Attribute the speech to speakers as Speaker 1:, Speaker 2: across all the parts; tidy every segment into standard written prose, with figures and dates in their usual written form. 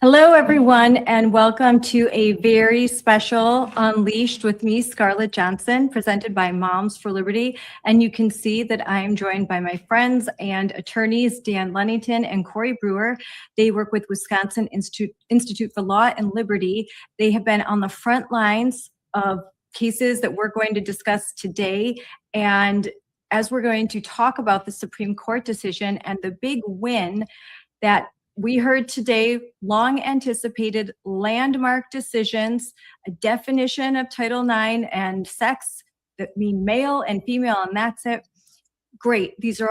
Speaker 1: Hello, everyone, and welcome to a very special Unleashed with me, Scarlett Johnson, presented by Moms for Liberty. And you can see that I am joined by my friends and attorneys, Dan Lennington and Cory Brewer. They work with Wisconsin Institute for Law and Liberty. They have been on the front lines of cases that we're going to discuss today. And as we're going to talk about the Supreme Court decision and the big win that we heard today, long anticipated landmark decisions, a definition of Title IX and sex that mean male and female, and that's it. Great. This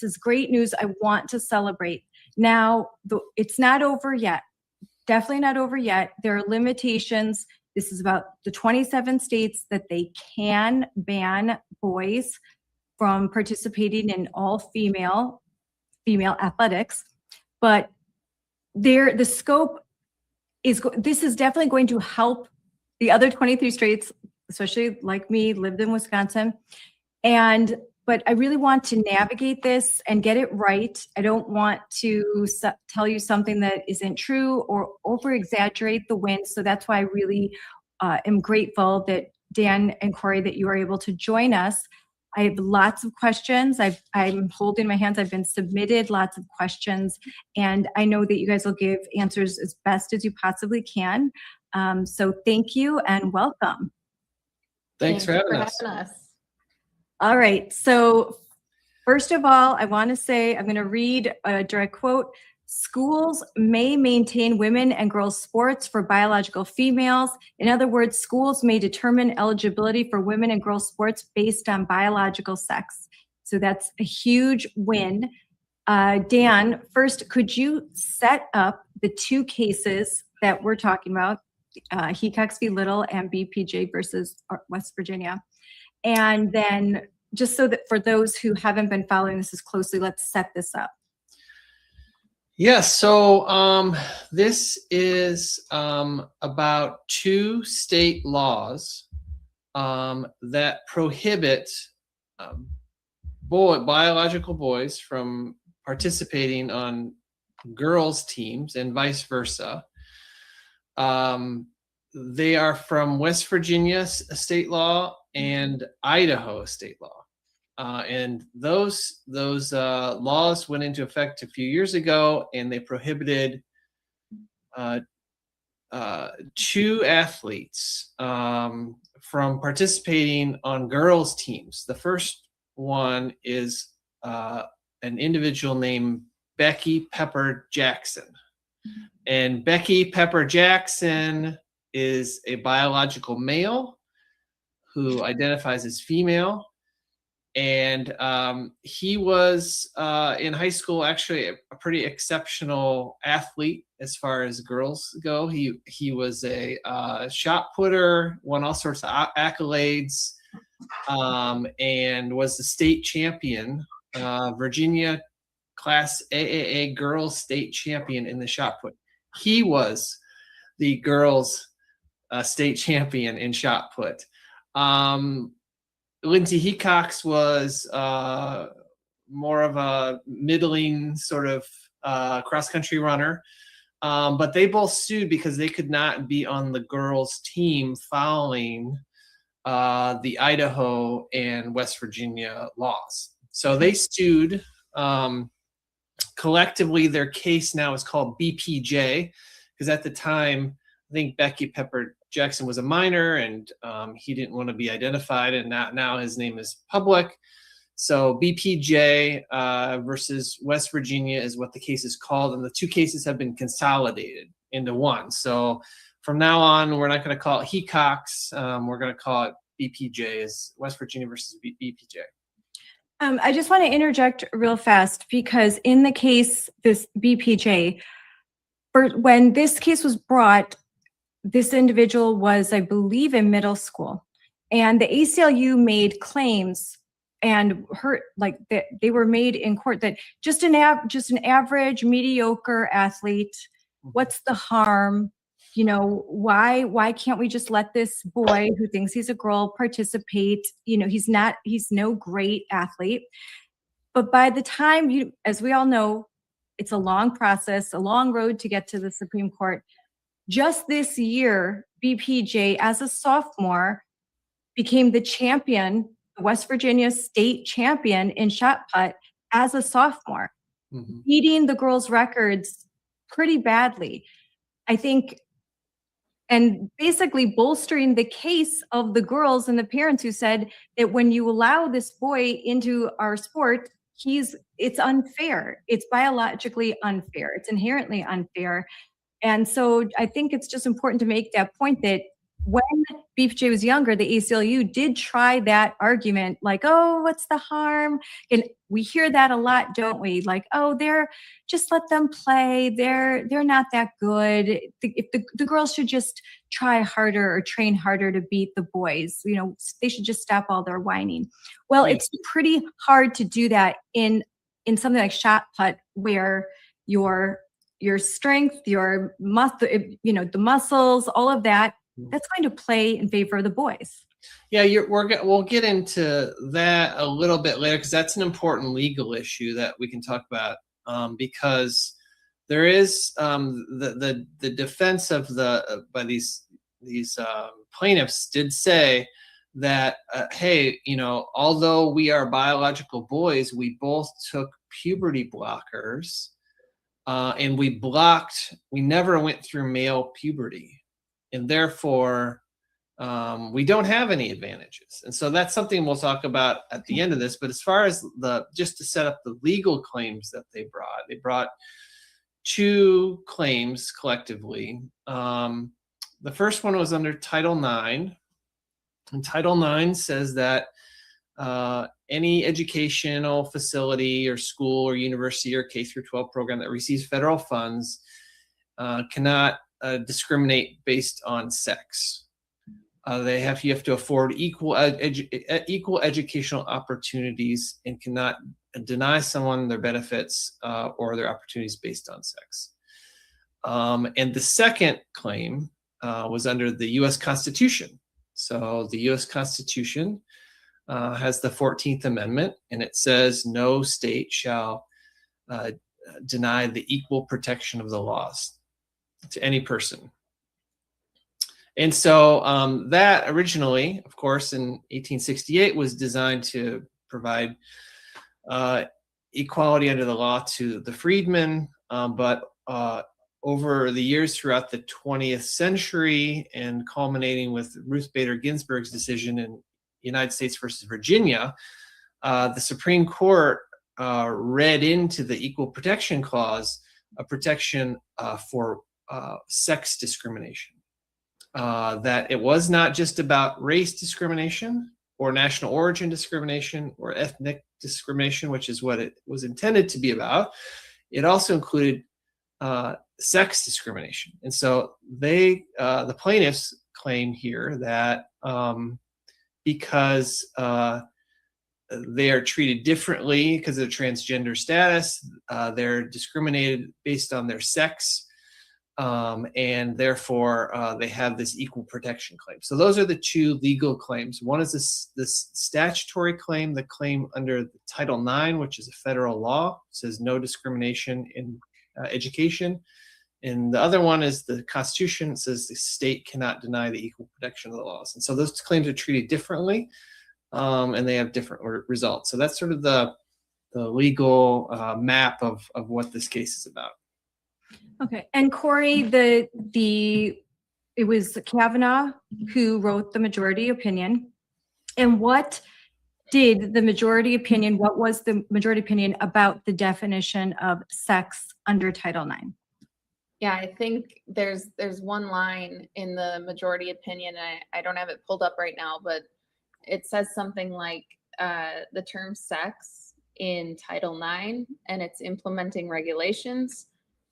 Speaker 1: is great news. I want to celebrate. Now, it's not over yet. Definitely not over yet. There are limitations. This is about the 27 states that they can ban boys from participating in all female athletics. But the scope this is definitely going to help the other 23 states, especially like me, lived in Wisconsin. But I really want to navigate this and get it right. I don't want to tell you something that isn't true or over-exaggerate the win. So that's why I really am grateful that Dan and Cory, that you are able to join us. I have lots of questions. I'm holding my hands. I've been submitted lots of questions, and I know that you guys will give answers as best as you possibly can. So thank you and welcome.
Speaker 2: Thanks for having us.
Speaker 1: All right. So first of all, I want to say, I'm going to read a direct quote. Schools may maintain women and girls sports for biological females. In other words, schools may determine eligibility for women and girls sports based on biological sex. So that's a huge win. Dan, first, could you set up the two cases that we're talking about, Hecox v. Little and BPJ versus West Virginia? And then just so that for those who haven't been following this as closely, let's set this up.
Speaker 2: Yes, so this is about two state laws that prohibit biological boys from participating on girls' teams and vice versa. They are from West Virginia state law and Idaho state law. And those laws went into effect a few years ago, and they prohibited two athletes from participating on girls' teams. The first one is an individual named Becky Pepper Jackson. And Becky Pepper Jackson is a biological male who identifies as female. And he was in high school actually a pretty exceptional athlete as far as girls go. He was a shot putter, won all sorts of accolades, and was the state champion, Virginia Class AAA girls state champion in the shot put. He was the girls state champion in shot put. Lindsay Hecox was more of a middling sort of cross-country runner, but they both sued because they could not be on the girls' team following the Idaho and West Virginia laws. So they sued. Collectively, their case now is called BPJ, because at the time, I think Becky Pepper Jackson was a minor, and he didn't want to be identified, and now his name is public. So BPJ versus West Virginia is what the case is called, and the two cases have been consolidated into one. So from now on, we're not going to call it Hecox. We're going to call it BPJ, as West Virginia versus BPJ.
Speaker 1: I just want to interject real fast because in the case, this BPJ, when this case was brought, this individual was, I believe, in middle school, and the ACLU made claims and they were made in court that just an average mediocre athlete. What's the harm? You know, why can't we just let this boy who thinks he's a girl participate? You know, he's no great athlete. But by the time as we all know, it's a long process, a long road to get to the Supreme Court. Just this year, BPJ, as a sophomore, became the champion, the West Virginia state champion in shot put as a sophomore, beating the girls' records pretty badly, I think, and basically bolstering the case of the girls and the parents who said that when you allow this boy into our sport, it's unfair. It's biologically unfair. It's inherently unfair. And so I think it's just important to make that point that when BPJ was younger, the ACLU did try that argument, like, oh, what's the harm? And we hear that a lot, don't we? Like, oh, just let them play. They're not that good. If the girls should just try harder or train harder to beat the boys. You know, they should just stop all their whining. Well, it's pretty hard to do that in something like shot put, where your strength, the muscles, all of that, that's going to play in favor of the boys.
Speaker 2: Yeah, we'll get into that a little bit later because that's an important legal issue that we can talk about, because there is the defense of by these plaintiffs did say that hey, you know, although we are biological boys, we both took puberty blockers. And we never went through male puberty, and therefore we don't have any advantages. And so that's something we'll talk about at the end of this. But as far as just to set up the legal claims that they brought two claims collectively. The first one was under Title IX, and Title IX says that any educational facility or school or university or K through 12 program that receives federal funds cannot discriminate based on sex. You have to afford equal educational opportunities and cannot deny someone their benefits or their opportunities based on sex. And the second claim was under the U.S. Constitution. So the U.S. Constitution has the 14th Amendment, and it says no state shall deny the equal protection of the laws to any person. And so that originally, of course, in 1868 was designed to provide equality under the law to the freedmen, but over the years throughout the 20th century and culminating with Ruth Bader Ginsburg's decision in United States versus Virginia, the Supreme Court read into the Equal Protection Clause a protection for sex discrimination. That it was not just about race discrimination or national origin discrimination or ethnic discrimination, which is what it was intended to be about. It also included sex discrimination. And so the plaintiffs claim here that because they are treated differently because of their transgender status, they're discriminated based on their sex, and therefore they have this equal protection claim. So those are the two legal claims. One is this statutory claim, the claim under Title IX, which is a federal law, it says no discrimination in education. And the other one is the Constitution. It says the state cannot deny the equal protection of the laws. And so those claims are treated differently, and they have different results. So that's sort of the legal map of what this case is about.
Speaker 1: Okay, and Cory, it was Kavanaugh who wrote the majority opinion. And what was the majority opinion about the definition of sex under Title IX?
Speaker 3: Yeah, I think there's one line in the majority opinion. I don't have it pulled up right now, but it says something like the term sex in Title IX and its implementing regulations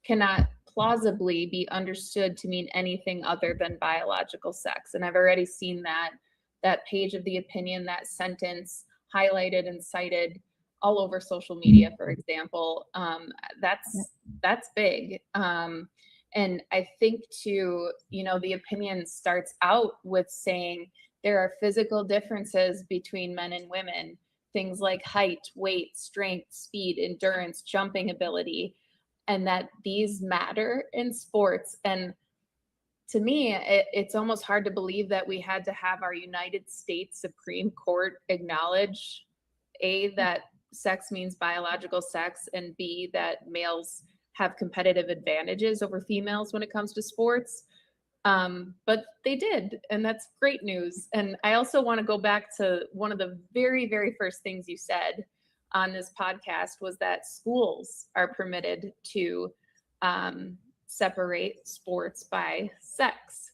Speaker 3: cannot plausibly be understood to mean anything other than biological sex. And I've already seen that page of the opinion, that sentence highlighted and cited all over social media, for example. That's big. And I think too, the opinion starts out with saying there are physical differences between men and women, things like height, weight, strength, speed, endurance, jumping ability, and that these matter in sports. And to me, it's almost hard to believe that we had to have our United States Supreme Court acknowledge A, that sex means biological sex, and B, that males have competitive advantages over females when it comes to sports. But they did, and that's great news. And I also want to go back to one of the very, very first things you said on this podcast was that schools are permitted to separate sports by sex.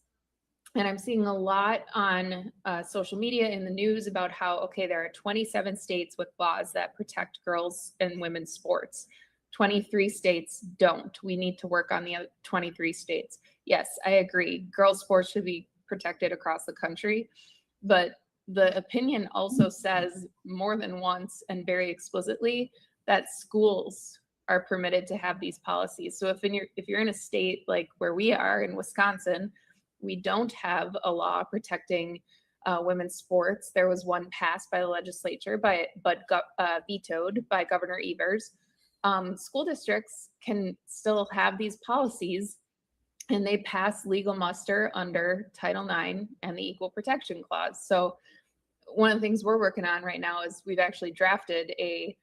Speaker 3: And I'm seeing a lot on social media in the news about how, okay, there are 27 states with laws that protect girls and women's sports. 23 states don't. We need to work on the other 23 states. Yes, I agree. Girls' sports should be protected across the country. But the opinion also says more than once and very explicitly that schools are permitted to have these policies. So if you're in a state like where we are in Wisconsin, we don't have a law protecting women's sports. There was one passed by the legislature, but vetoed by Governor Evers. School districts can still have these policies, and they pass legal muster under Title IX and the Equal Protection Clause. So one of the things we're working on right now is we've actually drafted a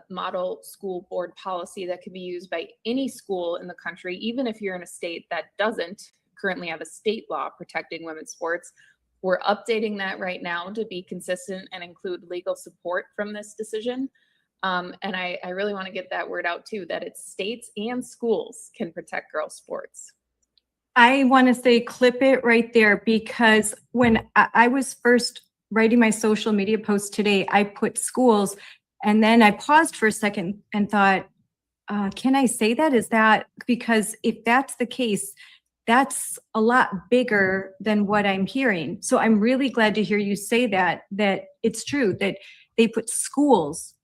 Speaker 3: model school board policy that can be used by any school in the country, even if you're in a state that doesn't currently have a state law protecting women's sports. We're updating that right now to be consistent and include legal support from this decision. And I really want to get that word out too, that it's states and schools can protect girls' sports.
Speaker 1: I want to say clip it right there, because when I was first writing my social media post today, I put schools, and then I paused for a second and thought, can I say that? Is that because if that's the case, that's a lot bigger than what I'm hearing. So I'm really glad to hear you say that it's true that they put schools,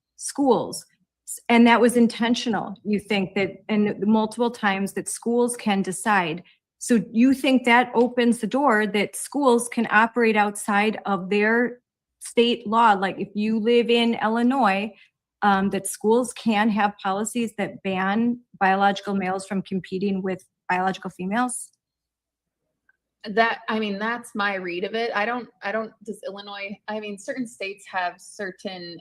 Speaker 1: and that was intentional. You think that, and multiple times that schools can decide. So you think that opens the door that schools can operate outside of their state law? Like if you live in Illinois, that schools can have policies that ban biological males from competing with biological females?
Speaker 3: That's my read of it. Does Illinois, certain states have certain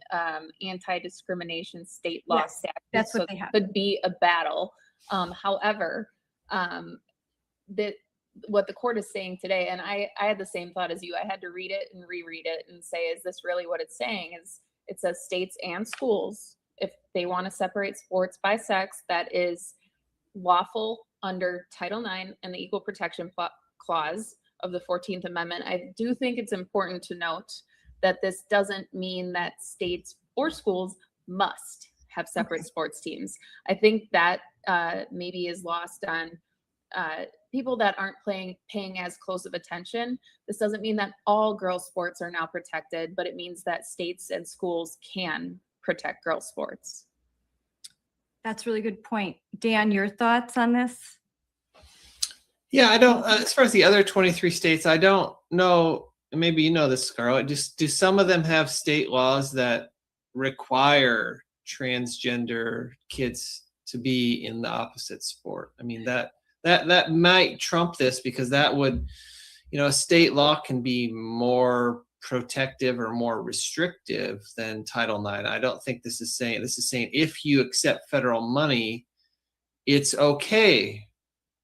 Speaker 3: anti-discrimination state law
Speaker 1: Yes,
Speaker 3: statutes.
Speaker 1: that's what
Speaker 3: so
Speaker 1: they have.
Speaker 3: It could be a battle. However, what the court is saying today, and I had the same thought as you. I had to read it and reread it and say, is this really what it's saying? It says states and schools, if they want to separate sports by sex, that is lawful under Title IX and the Equal Protection Clause of the 14th Amendment. I do think it's important to note that this doesn't mean that states or schools must have separate sports teams. I think that maybe is lost on people that aren't paying as close of attention. This doesn't mean that all girls' sports are now protected, but it means that states and schools can protect girls' sports.
Speaker 1: That's a really good point. Dan, your thoughts on this?
Speaker 2: Yeah, I don't, as far as the other 23 states, I don't know, maybe you know this, Scarlett, just do some of them have state laws that require transgender kids to be in the opposite sport? I mean, that might trump this, because that would, a state law can be more protective or more restrictive than Title IX. I don't think this is saying if you accept federal money, it's okay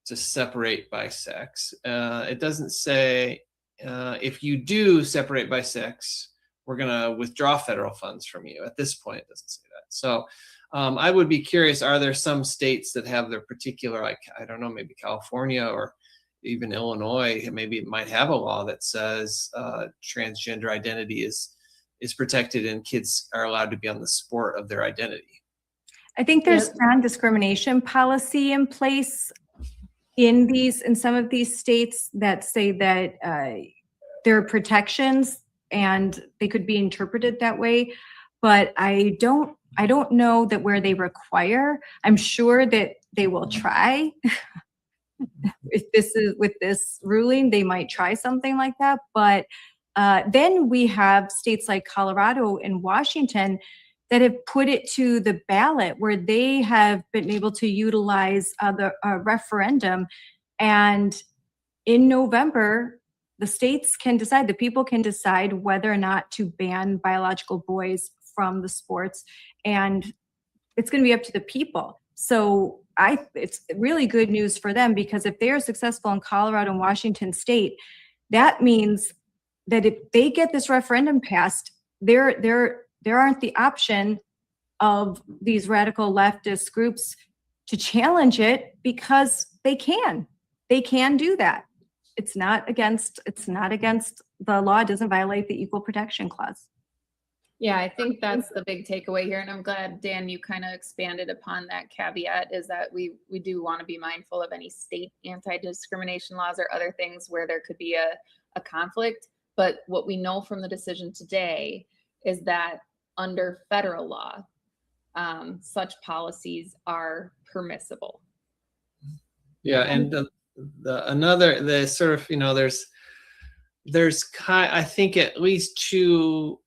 Speaker 2: to separate by sex. It doesn't say if you do separate by sex, we're going to withdraw federal funds from you. At this point, it doesn't say that. So I would be curious, are there some states that have their particular, like, I don't know, maybe California or even Illinois, maybe it might have a law that says transgender identity is is protected and kids are allowed to be on the sport of their identity.
Speaker 1: I think there's non-discrimination policy in place in some of these states that say that there are protections and they could be interpreted that way. But I don't know that where they require. I'm sure that they will try. With this ruling, they might try something like that. But then we have states like Colorado and Washington that have put it to the ballot, where they have been able to utilize the referendum. And in November, the states can decide, the people can decide whether or not to ban biological boys from the sports. And it's going to be up to the people. So it's really good news for them, because if they are successful in Colorado and Washington state, that means that if they get this referendum passed, there aren't the option of these radical leftist groups to challenge it, because they can do that. It's not against the law. It doesn't violate the Equal Protection Clause.
Speaker 3: Yeah, I think that's the big takeaway here. And I'm glad, Dan, you kind of expanded upon that caveat, is that we do want to be mindful of any state anti-discrimination laws or other things where there could be a conflict. But what we know from the decision today is that under federal law, such policies are permissible.
Speaker 2: Yeah, and there's I think at least two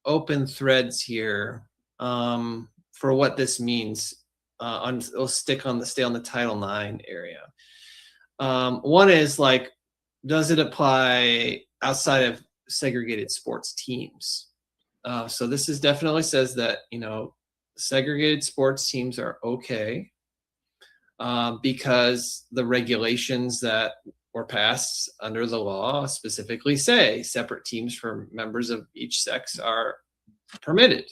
Speaker 2: open threads here for what this means. We'll stay on the Title IX area. One is like, does it apply outside of segregated sports teams? So this definitely says that, segregated sports teams are okay because the regulations that were passed under the law specifically say separate teams for members of each sex are permitted.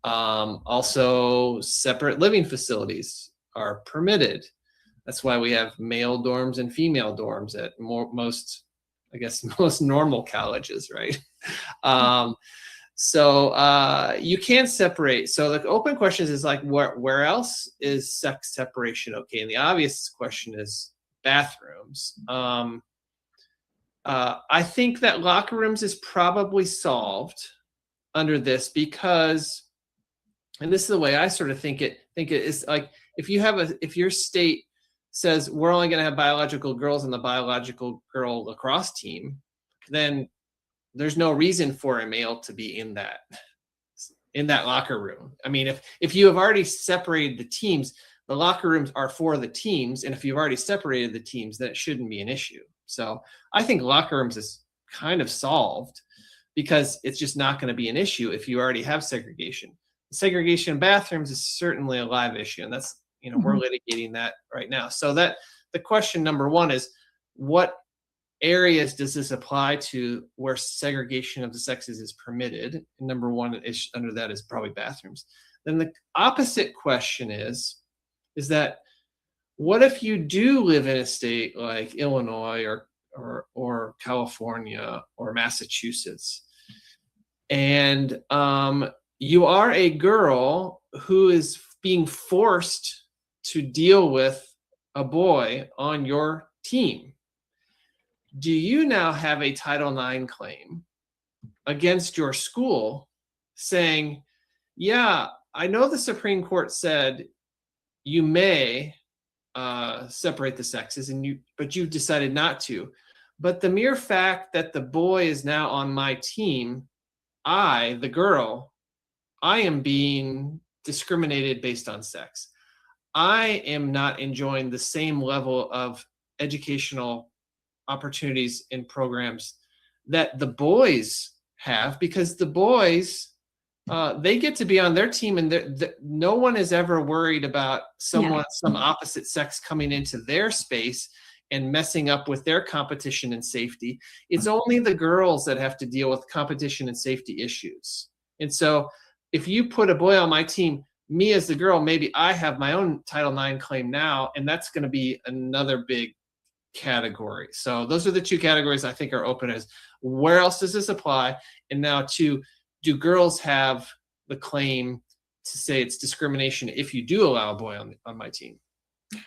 Speaker 2: Also, separate living facilities are permitted. That's why we have male dorms and female dorms at most normal colleges, right? So you can't separate. So the open question is like, where else is sex separation okay? And the obvious question is bathrooms. I think that locker rooms is probably solved under this, because, and this is the way I sort of think it is, like, if your state says we're only going to have biological girls in the biological girl lacrosse team, then there's no reason for a male to be in that locker room. I mean, if you have already separated the teams, the locker rooms are for the teams, and if you've already separated the teams, then it shouldn't be an issue. So I think locker rooms is kind of solved, because it's just not going to be an issue if you already have segregation. Segregation in bathrooms is certainly a live issue, and that's, we're litigating that right now. So that the question number one is, what areas does this apply to where segregation of the sexes is permitted? And number one is under that is probably bathrooms. Then the opposite question is that what if you do live in a state like Illinois or California or Massachusetts, and you are a girl who is being forced to deal with a boy on your team? Do you now have a Title IX claim against your school saying, yeah, I know the Supreme Court said you may separate the sexes, but you decided not to. But the mere fact that the boy is now on my team, I, the girl, I am being discriminated based on sex. I am not enjoying the same level of educational opportunities and programs that the boys have, because the boys, they get to be on their team, and no one is ever worried about some opposite sex coming into their space and messing up with their competition and safety. It's only the girls that have to deal with competition and safety issues. And so if you put a boy on my team, me as the girl, maybe I have my own Title IX claim now, and that's going to be another big category. So those are the two categories I think are open, as where else does this apply? And now, do do girls have the claim to say it's discrimination if you do allow a boy on my team?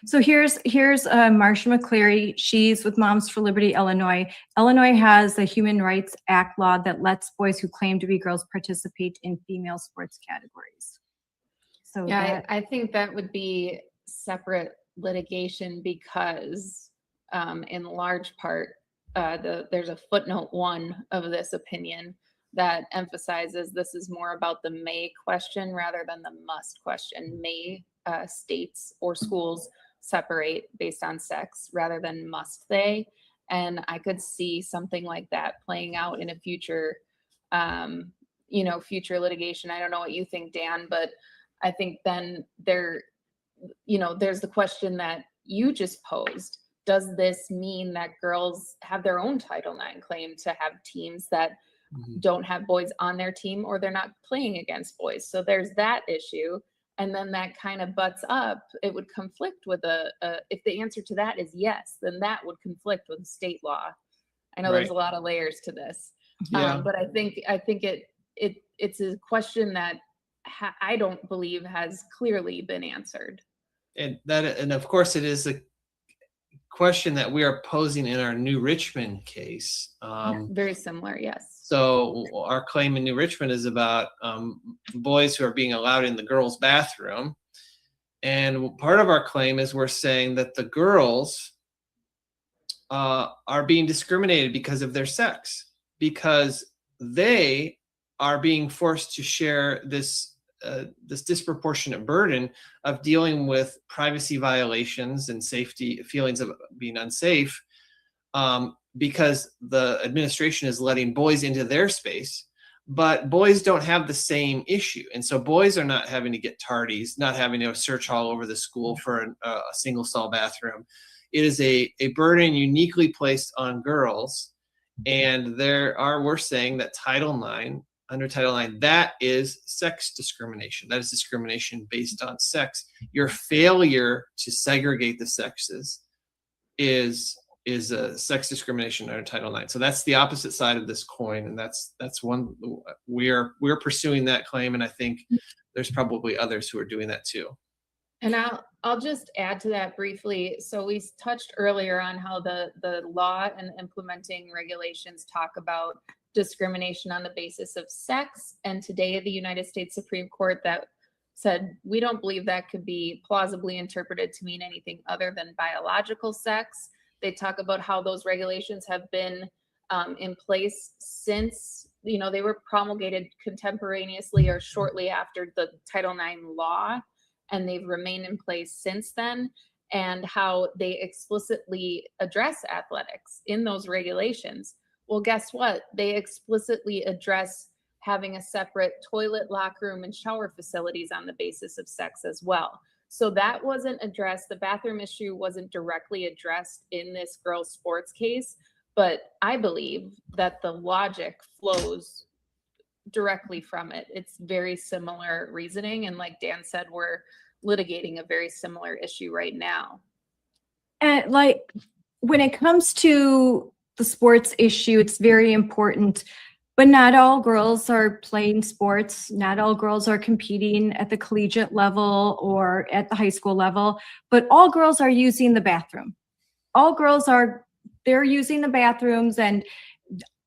Speaker 1: So here's Marcia McCleary. She's with Moms for Liberty, Illinois. Illinois has a Human Rights Act law that lets boys who claim to be girls participate in female sports categories. So
Speaker 3: Yeah, I think that would be separate litigation because in large part, there's a footnote 1 of this opinion that emphasizes this is more about the may question rather than the must question. May states or schools separate based on sex rather than must they. And I could see something like that playing out in a future, future litigation. I don't know what you think, Dan, but I think then there's the question that you just posed. Does this mean that girls have their own Title IX claim to have teams that don't have boys on their team, or they're not playing against boys? So there's that issue. And then that kind of butts up. It would conflict with if the answer to that is yes, then that would conflict with state law. I know there's a lot of layers to this, but I think it's a question that I don't believe has clearly been answered.
Speaker 2: And of course, it is a question that we are posing in our New Richmond case.
Speaker 3: Very similar, yes.
Speaker 2: So our claim in New Richmond is about boys who are being allowed in the girls' bathroom. And part of our claim is we're saying that the girls are being discriminated because of their sex, because they are being forced to share this disproportionate burden of dealing with privacy violations and safety feelings of being unsafe, because the administration is letting boys into their space, but boys don't have the same issue. And so boys are not having to get tardies, not having to search all over the school for a single stall bathroom. It is a burden uniquely placed on girls. And we're saying that under Title IX, that is sex discrimination. That is discrimination based on sex. Your failure to segregate the sexes is a sex discrimination under Title IX. So that's the opposite side of this coin, and that's one we're pursuing that claim, and I think there's probably others who are doing that too.
Speaker 3: And I'll just add to that briefly. So we touched earlier on how the law and implementing regulations talk about discrimination on the basis of sex. And today the United States Supreme Court that said, we don't believe that could be plausibly interpreted to mean anything other than biological sex. They talk about how those regulations have been in place since, they were promulgated contemporaneously or shortly after the Title IX law, and they've remained in place since then, and how they explicitly address athletics in those regulations. Well, guess what? They explicitly address having a separate toilet, locker room, and shower facilities on the basis of sex as well. So that wasn't addressed. The bathroom issue wasn't directly addressed in this girls' sports case, but I believe that the logic flows directly from it. It's very similar reasoning. And like Dan said, we're litigating a very similar issue right now.
Speaker 1: And when it comes to the sports issue, it's very important, but not all girls are playing sports. Not all girls are competing at the collegiate level or at the high school level, but all girls are using the bathroom. They're using the bathrooms, and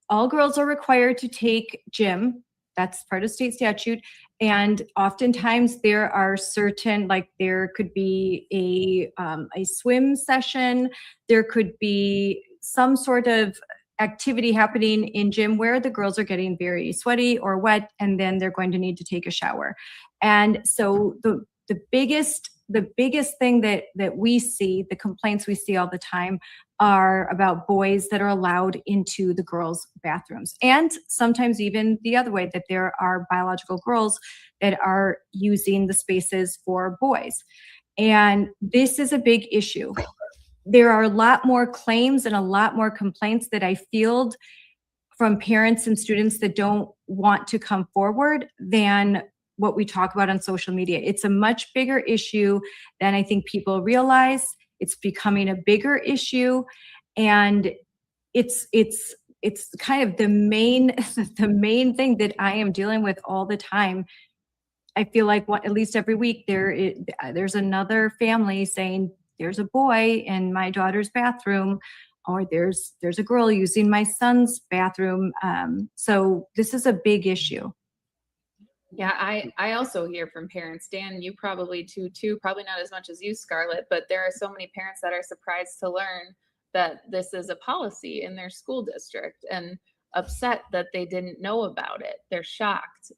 Speaker 1: all girls are required to take gym. That's part of state statute. And oftentimes there are certain, there could be a swim session. There could be some sort of activity happening in gym where the girls are getting very sweaty or wet, and then they're going to need to take a shower. And so the biggest thing that we see, the complaints we see all the time, are about boys that are allowed into the girls' bathrooms. And sometimes even the other way, that there are biological girls that are using the spaces for boys. And this is a big issue. There are a lot more claims and a lot more complaints that I field from parents and students that don't want to come forward than what we talk about on social media. It's a much bigger issue than I think people realize. It's becoming a bigger issue, and it's it's kind of the main the main thing that I am dealing with all the time. I feel like at least every week there's another family saying there's a boy in my daughter's bathroom, or there's a girl using my son's bathroom. So this is a big issue.
Speaker 3: Yeah, I also hear from parents. Dan, you probably too, probably not as much as you, Scarlett, but there are so many parents that are surprised to learn that this is a policy in their school district and upset that they didn't know about it. They're shocked.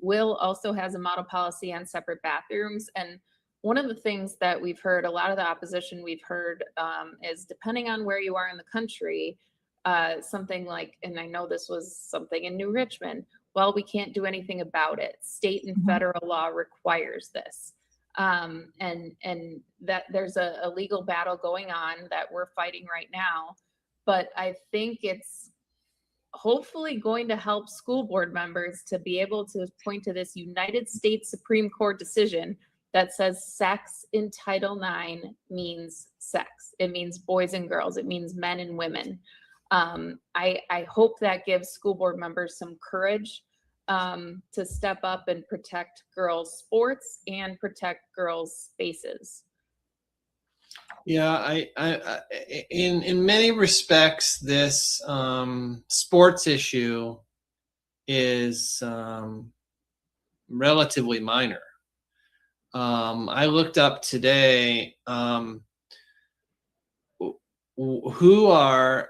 Speaker 3: Will also has a model policy on separate bathrooms. And one of the things that we've heard, a lot of the opposition we've heard is depending on where you are in the country, something like, and I know this was something in New Richmond, well, we can't do anything about it. State and federal law requires this. And that there's a legal battle going on that we're fighting right now. But I think it's hopefully going to help school board members to be able to point to this United States Supreme Court decision that says sex in Title IX means sex. It means boys and girls. It means men and women. I hope that gives school board members some courage to step up and protect girls' sports and protect girls' spaces.
Speaker 2: Yeah, I in many respects, this sports issue is relatively minor. I looked up today who are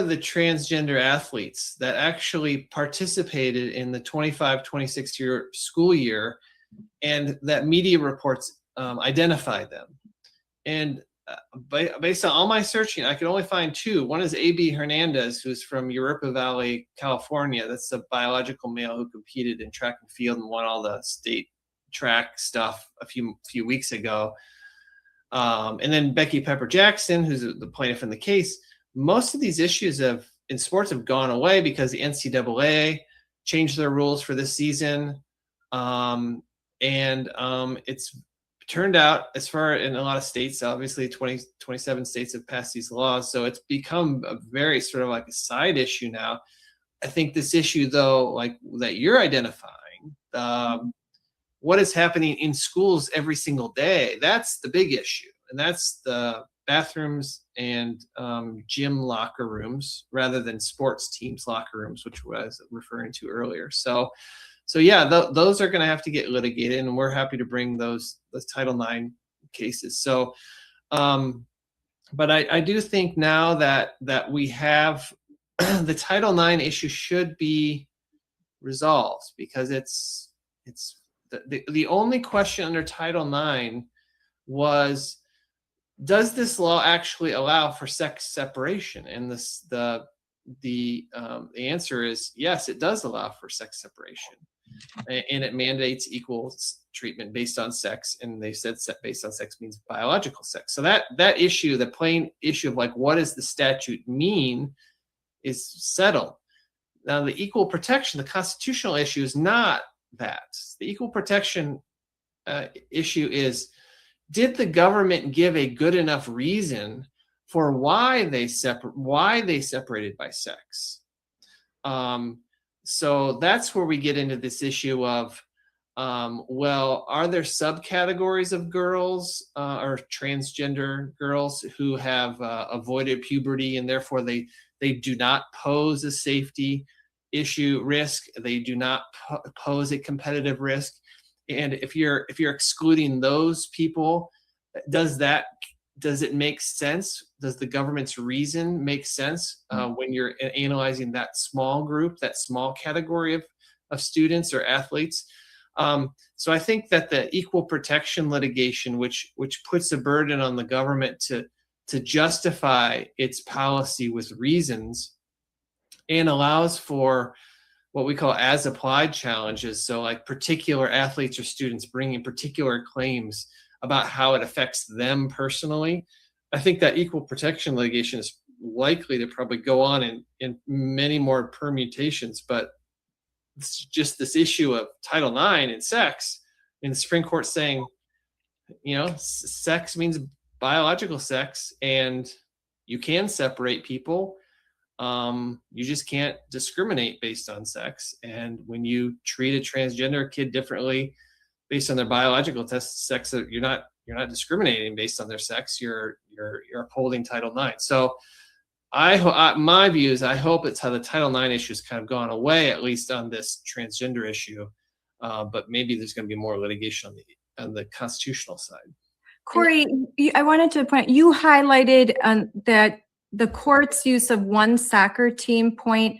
Speaker 2: the transgender athletes that actually participated in the 25-26 year school year, and that media reports identified them. And based on all my searching, I could only find two. One is A.B. Hernandez, who's from Europa Valley, California. That's a biological male who competed in track and field and won all the state track stuff a few weeks ago. And then Becky Pepper Jackson, who's the plaintiff in the case. Most of these issues in sports have gone away because the NCAA changed their rules for this season. It's turned out, as far in a lot of states, obviously 27 states have passed these laws. So it's become a very sort of like a side issue now. I think this issue, though, like that you're identifying, what is happening in schools every single day, that's the big issue. And that's the bathrooms and gym locker rooms rather than sports teams locker rooms, which I was referring to earlier. So yeah, those are going to have to get litigated, and we're happy to bring those Title IX cases. So, but I do think now that we have the Title IX issue should be resolved, because it's the only question under Title IX was, does this law actually allow for sex separation? And the answer is yes, it does allow for sex separation, and it mandates equal treatment based on sex. And they said based on sex means biological sex. So that issue, the plain issue of like, what does the statute mean, is settled. Now the equal protection, the constitutional issue, is not that. The equal protection issue is, did the government give a good enough reason for why they separated by sex? So that's where we get into this issue of, well, are there subcategories of girls or transgender girls who have avoided puberty, and therefore they do not pose a safety issue risk? They do not pose a competitive risk. And if you're excluding those people, does it make sense? Does the government's reason make sense when you're analyzing that small group, that small category of students or athletes? So I think that the equal protection litigation, which puts a burden on the government to justify its policy with reasons, and allows for what we call as applied challenges. So like particular athletes or students bringing particular claims about how it affects them personally. I think that equal protection litigation is likely to probably go on in many more permutations, but it's just this issue of Title IX and sex, and the Supreme Court saying, sex means biological sex, and you can separate people. You just can't discriminate based on sex. And when you treat a transgender kid differently based on their biological sex, you're not discriminating based on their sex. You're upholding Title IX. So my view is I hope it's how the Title IX issue has kind of gone away, at least on this transgender issue. But maybe there's going to be more litigation on the constitutional side.
Speaker 1: Cory, I wanted to point, you highlighted that the court's use of one soccer team point.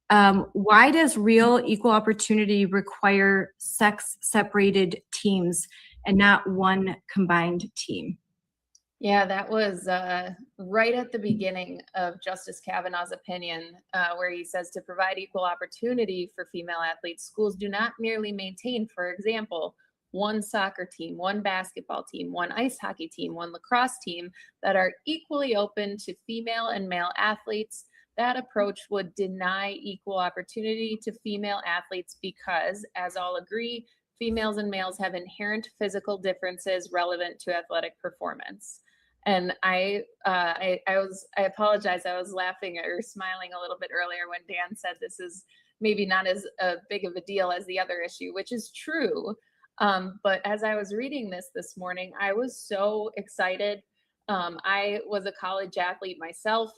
Speaker 1: Why does real equal opportunity require sex-separated teams and not one combined team?
Speaker 3: Yeah, that was right at the beginning of Justice Kavanaugh's opinion, where he says to provide equal opportunity for female athletes, schools do not merely maintain, for example, one soccer team, one basketball team, one ice hockey team, one lacrosse team that are equally open to female and male athletes. That approach would deny equal opportunity to female athletes because, as all agree, females and males have inherent physical differences relevant to athletic performance. And I apologize. I was laughing or smiling a little bit earlier when Dan said this is maybe not as big of a deal as the other issue, which is true. But as I was reading this morning, I was so excited. I was a college athlete myself.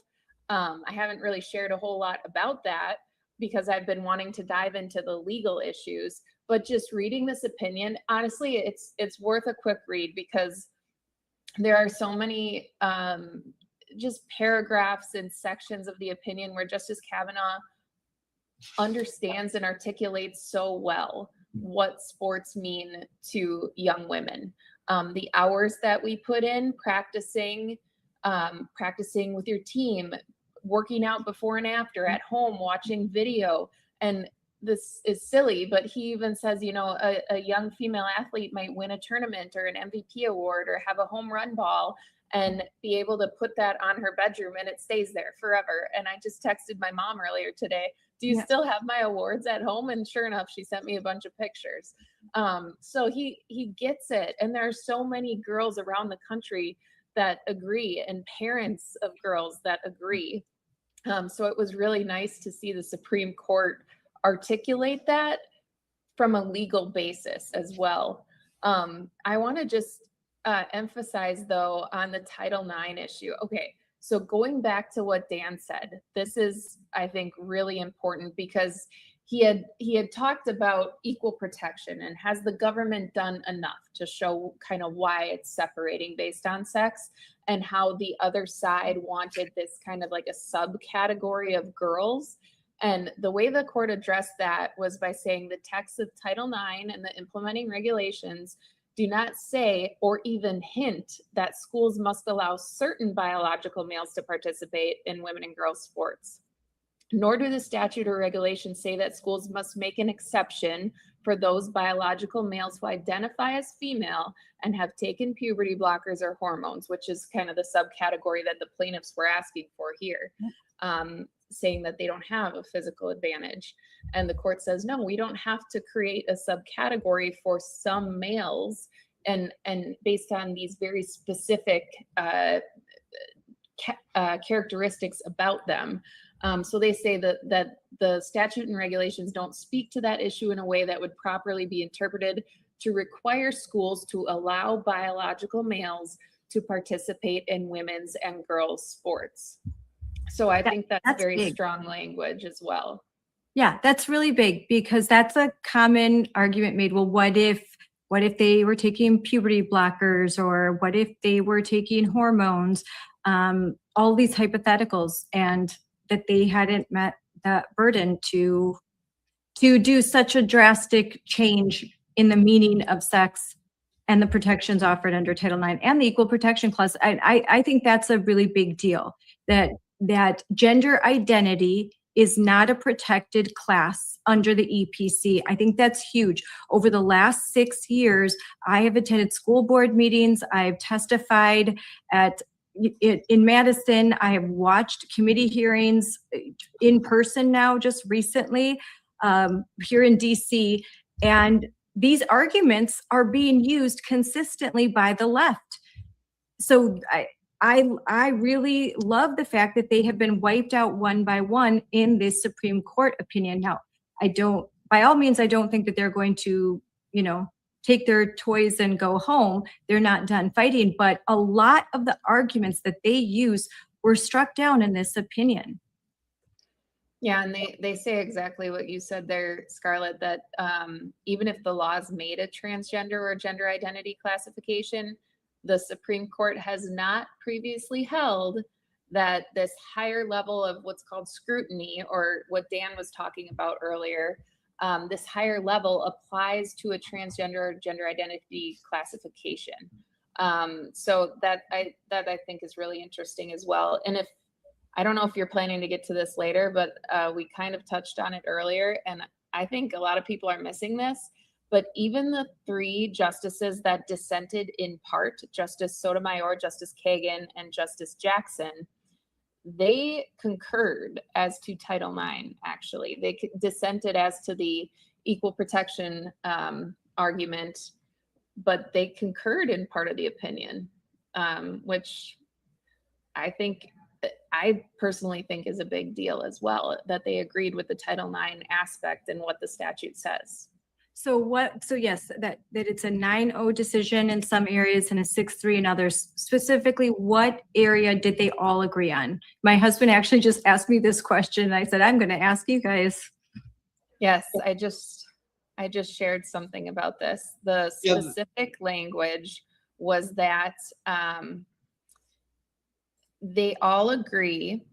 Speaker 3: I haven't really shared a whole lot about that because I've been wanting to dive into the legal issues. But just reading this opinion, honestly, it's worth a quick read because there are so many just paragraphs and sections of the opinion where Justice Kavanaugh understands and articulates so well what sports mean to young women. The hours that we put in practicing with your team, working out before and after, at home, watching video. And this is silly, but he even says, a young female athlete might win a tournament or an MVP award or have a home run ball and be able to put that on her bedroom and it stays there forever. And I just texted my mom earlier today, do you still have my awards at home? And sure enough, she sent me a bunch of pictures. So he gets it. And there are so many girls around the country that agree and parents of girls that agree. So it was really nice to see the Supreme Court articulate that from a legal basis as well. I want to just emphasize though on the Title IX issue. Okay, so going back to what Dan said, this is, I think, really important because he had talked about equal protection and has the government done enough to show kind of why it's separating based on sex and how the other side wanted this kind of like a subcategory of girls. And the way the court addressed that was by saying the text of Title IX and the implementing regulations do not say or even hint that schools must allow certain biological males to participate in women and girls sports. Nor do the statute or regulations say that schools must make an exception for those biological males who identify as female and have taken puberty blockers or hormones, which is kind of the subcategory that the plaintiffs were asking for here. Saying that they don't have a physical advantage. And the court says, no, we don't have to create a subcategory for some males and based on these very specific characteristics about them. So they say that the statute and regulations don't speak to that issue in a way that would properly be interpreted to require schools to allow biological males to participate in women's and girls' sports. So I think that's very big. Strong language as well.
Speaker 1: Yeah, that's really big because that's a common argument made. Well, what if they were taking puberty blockers or what if they were taking hormones, all these hypotheticals, and that they hadn't met that burden to do such a drastic change in the meaning of sex and the protections offered under Title IX and the Equal Protection Clause. I think that's a really big deal, that gender identity is not a protected class under the EPC. I think that's huge. Over the last 6 years, I have attended school board meetings. I've testified in Madison. I have watched committee hearings in person now just recently here in DC. And these arguments are being used consistently by the left. So I really love the fact that they have been wiped out one by one in this Supreme Court opinion. Now, by all means, I don't think that they're going to, take their toys and go home. They're not done fighting, but a lot of the arguments that they use were struck down in this opinion.
Speaker 3: Yeah, and they say exactly what you said there, Scarlett, that even if the laws made a transgender or gender identity classification, the Supreme Court has not previously held that this higher level of what's called scrutiny, or what Dan was talking about earlier, this higher level applies to a transgender or gender identity classification. So that I think is really interesting as well. And I don't know if you're planning to get to this later, but we kind of touched on it earlier, and I think a lot of people are missing this. But even the 3 justices that dissented in part, Justice Sotomayor, Justice Kagan, and Justice Jackson, they concurred as to Title IX, actually. They dissented as to the equal protection argument, but they concurred in part of the opinion, which I personally think is a big deal as well, that they agreed with the Title IX aspect and what the statute says.
Speaker 1: So yes, that it's a 9-0 decision in some areas and a 6-3 in others. Specifically, what area did they all agree on? My husband actually just asked me this question, and I said, I'm going to ask you guys.
Speaker 3: Yes, I just shared something about this. The specific language was that they all agree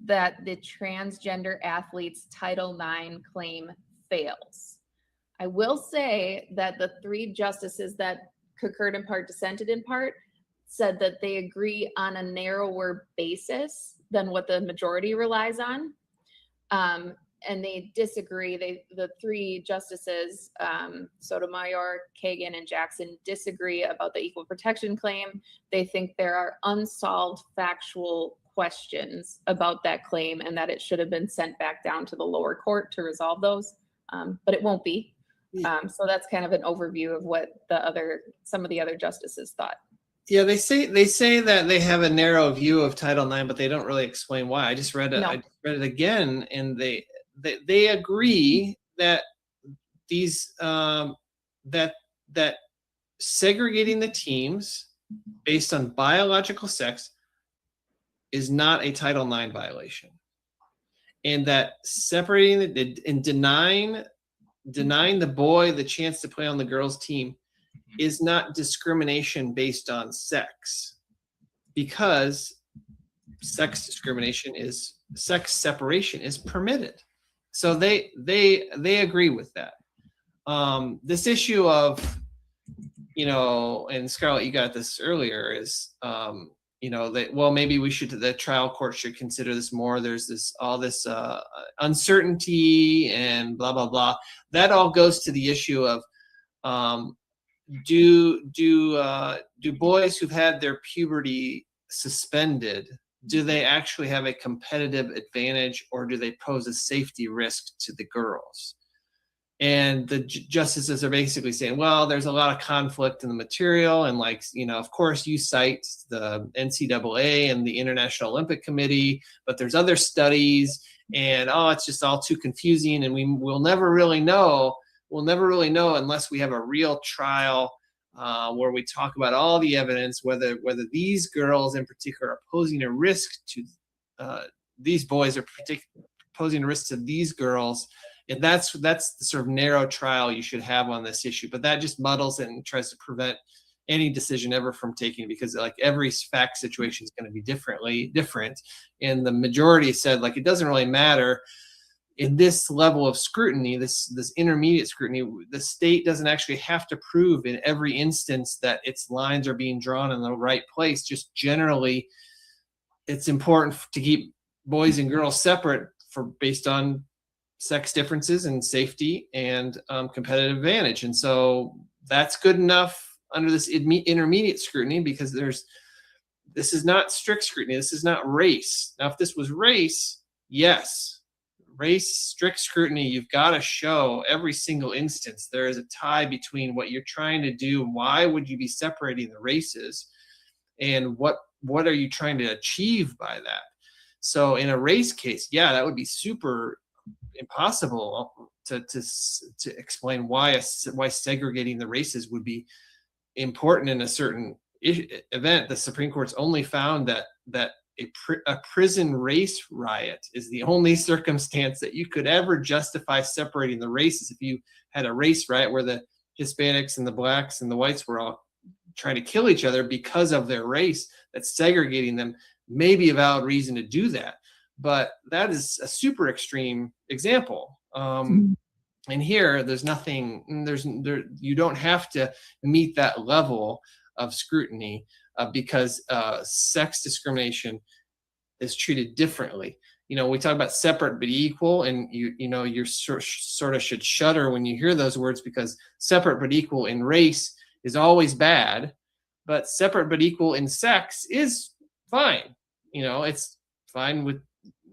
Speaker 3: that the transgender athlete's Title IX claim fails. I will say that the 3 justices that concurred in part, dissented in part, said that they agree on a narrower basis than what the majority relies on. And they disagree. The 3 justices, Sotomayor, Kagan, and Jackson, disagree about the equal protection claim. They think there are unsolved factual questions about that claim and that it should have been sent back down to the lower court to resolve those, but it won't be. So that's kind of an overview of what some of the other justices thought.
Speaker 2: Yeah, they say that they have a narrow view of Title IX, but they don't really explain why. I just read it. No. I just read it again, and they agree that these that segregating the teams based on biological sex is not a Title IX violation, and that separating and denying the boy the chance to play on the girls' team is not discrimination based on sex, because sex separation is permitted. So they agree with that. This issue of, and Scarlett, you got this earlier, is maybe the trial court should consider this more. There's all this uncertainty and blah blah blah. That all goes to the issue of do boys who've had their puberty suspended, do they actually have a competitive advantage, or do they pose a safety risk to the girls? And the justices are basically saying, well, there's a lot of conflict in the material, and of course you cite the NCAA and the International Olympic Committee, but there's other studies, and it's just all too confusing, and we'll never really know. We'll never really know unless we have a real trial where we talk about all the evidence, whether these girls in particular are posing a risk to these boys, are posing a risk to these girls. And that's the sort of narrow trial you should have on this issue. But that just muddles it and tries to prevent any decision ever from taking, because every fact situation is going to be different. And the majority said it doesn't really matter. In this level of scrutiny, this intermediate scrutiny, the state doesn't actually have to prove in every instance that its lines are being drawn in the right place. Just generally, it's important to keep boys and girls separate based on sex differences and safety and competitive advantage. And so that's good enough under this intermediate scrutiny, because this is not strict scrutiny. This is not race. Now, if this was race, yes. Race, strict scrutiny, you've got to show every single instance there is a tie between what you're trying to do, why would you be separating the races, and what what are you trying to achieve by that? So in a race case, yeah, that would be super impossible to explain why segregating the races would be important in a certain event. The Supreme Court's only found that a prison race riot is the only circumstance that you could ever justify separating the races. If you had a race riot where the Hispanics and the blacks and the whites were all trying to kill each other because of their race, that's segregating them, may be a valid reason to do that. But that is a super extreme example. And here, there's nothing. You don't have to meet that level of scrutiny because sex discrimination is treated differently. We talk about separate but equal, and you sort of should shudder when you hear those words, because separate but equal in race is always bad, but separate but equal in sex is fine. It's fine with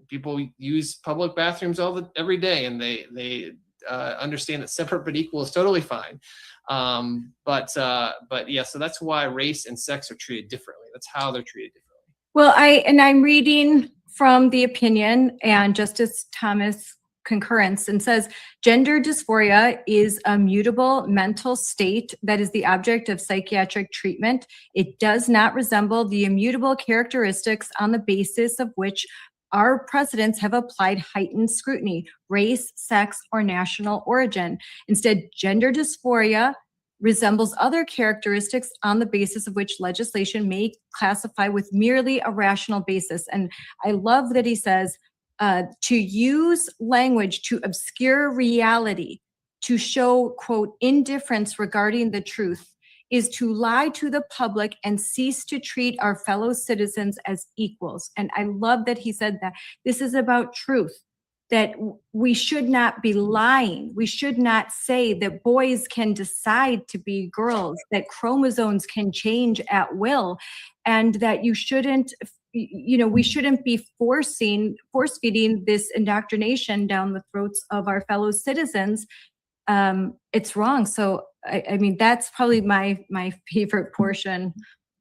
Speaker 2: people use public bathrooms every day, and they understand that separate but equal is totally fine. But yeah, so that's why race and sex are treated differently. That's how they're treated differently.
Speaker 1: Well, I'm reading from the opinion and Justice Thomas concurrence, and says gender dysphoria is a mutable mental state that is the object of psychiatric treatment. It does not resemble the immutable characteristics on the basis of which our presidents have applied heightened scrutiny: race, sex, or national origin. Instead, gender dysphoria resembles other characteristics on the basis of which legislation may classify with merely a rational basis. And I love that he says, to use language to obscure reality, to show, quote, indifference regarding the truth, is to lie to the public and cease to treat our fellow citizens as equals. And I love that he said that. This is about truth, that we should not be lying. We should not say that boys can decide to be girls, that chromosomes can change at will, and that we shouldn't be force-feeding this indoctrination down the throats of our fellow citizens. It's wrong. So I mean, that's probably my favorite portion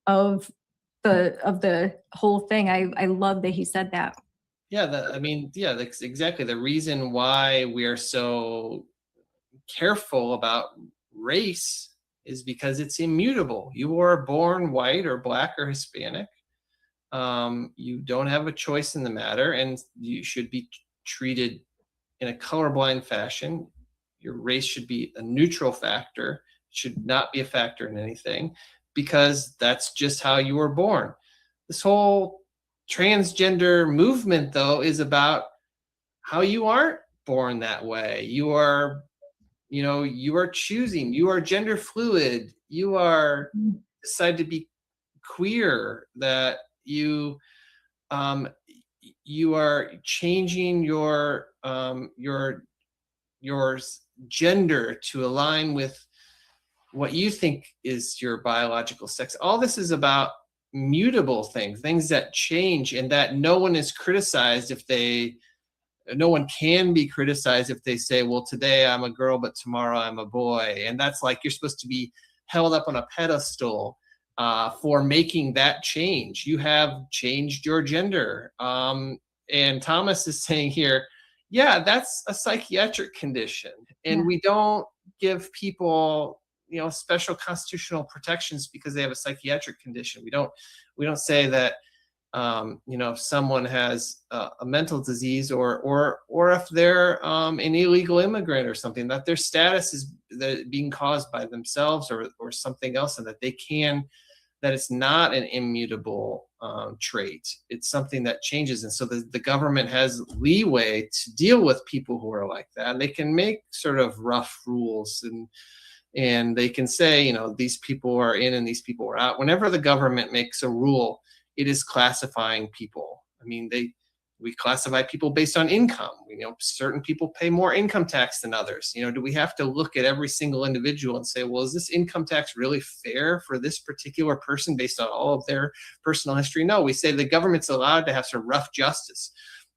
Speaker 1: of the whole thing. I love that he said that.
Speaker 2: Yeah, that's exactly the reason why we are so careful about race, is because it's immutable. You are born white or black or Hispanic. You don't have a choice in the matter, and you should be treated in a colorblind fashion. Your race should be a neutral factor, should not be a factor in anything, because that's just how you were born. This whole transgender movement, though, is about how you aren't born that way. You are choosing, you are gender fluid, you are decide to be queer, that you are changing your gender to align with what you think is your biological sex. All this is about mutable things that change, and that no one is criticized no one can be criticized if they say, well, today I'm a girl, but tomorrow I'm a boy. And that's like, you're supposed to be held up on a pedestal for making that change. You have changed your gender. And Thomas is saying here, yeah, that's a psychiatric condition. And we don't give people special constitutional protections because they have a psychiatric condition. We don't say that if someone has a mental disease or if they're an illegal immigrant or something, that their status is being caused by themselves or something else, and that it's not an immutable trait. It's something that changes. And so the government has leeway to deal with people who are like that. And they can make sort of rough rules, and they can say, these people are in and these people are out. Whenever the government makes a rule, it is classifying people. I mean, we classify people based on income. Certain people pay more income tax than others. Do we have to look at every single individual and say, well, is this income tax really fair for this particular person based on all of their personal history? No, we say the government's allowed to have some rough justice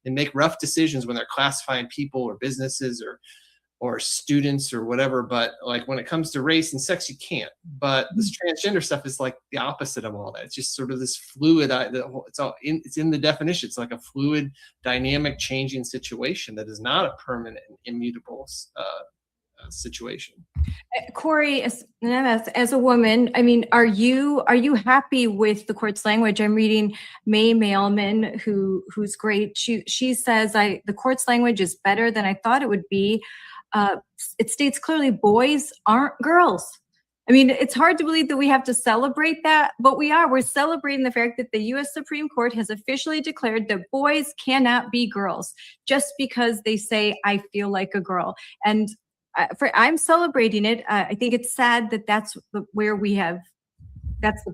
Speaker 2: and make rough decisions when they're classifying people or businesses or students or whatever, but like when it comes to race and sex, you can't. But this transgender stuff is like the opposite of all that. It's just sort of this fluid. It's in the definition. It's like a fluid, dynamic, changing situation that is not a permanent, immutable situation.
Speaker 1: Cory, as a woman, I mean, are you happy with the court's language? I'm reading May Mailman, who's great. She says the court's language is better than I thought it would be. It states clearly boys aren't girls. I mean, it's hard to believe that we have to celebrate that, but we are. We're celebrating the fact that the U.S. Supreme Court has officially declared that boys cannot be girls just because they say, I feel like a girl. And I'm celebrating it. I think it's sad that that's the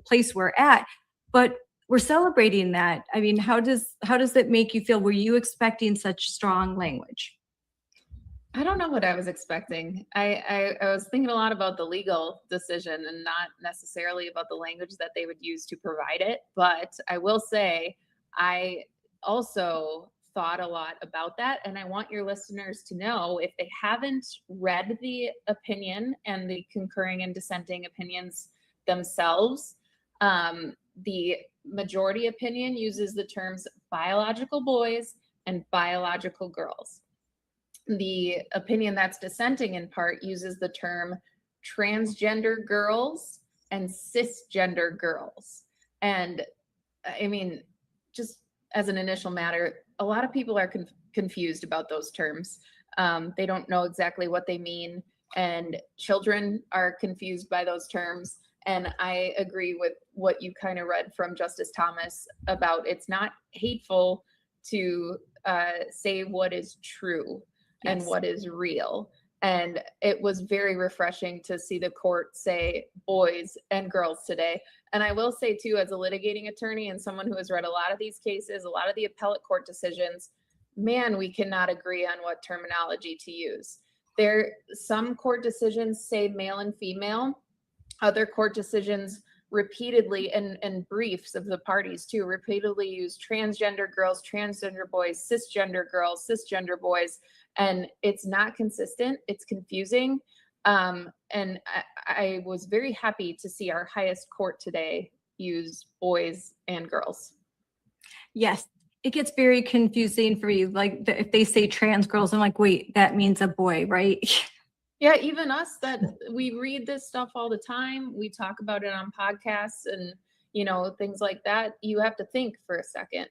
Speaker 1: place we're at, but we're celebrating that. I mean, how does that make you feel? Were you expecting such strong language?
Speaker 3: I don't know what I was expecting. I was thinking a lot about the legal decision and not necessarily about the language that they would use to provide it. But I will say, I also thought a lot about that. And I want your listeners to know, if they haven't read the opinion and the concurring and dissenting opinions themselves, the majority opinion uses the terms biological boys and biological girls. The opinion that's dissenting in part uses the term transgender girls and cisgender girls. And I mean, just as an initial matter, a lot of people are confused about those terms. They don't know exactly what they mean, and children are confused by those terms. And I agree with what you kind of read from Justice Thomas about it's not hateful to say what is true. Yes. And what is real. And it was very refreshing to see the court say boys and girls today. And I will say too, as a litigating attorney and someone who has read a lot of these cases, a lot of the appellate court decisions, man, we cannot agree on what terminology to use. Some court decisions say male and female. Other court decisions repeatedly, and briefs of the parties too, repeatedly use transgender girls, transgender boys, cisgender girls, cisgender boys. And it's not consistent. It's confusing. And I was very happy to see our highest court today use boys and girls.
Speaker 1: Yes, it gets very confusing for you. Like if they say trans girls, I'm like, wait, that means a boy, right?
Speaker 3: Yeah, even us, that we read this stuff all the time. We talk about it on podcasts and, things like that. You have to think for a second.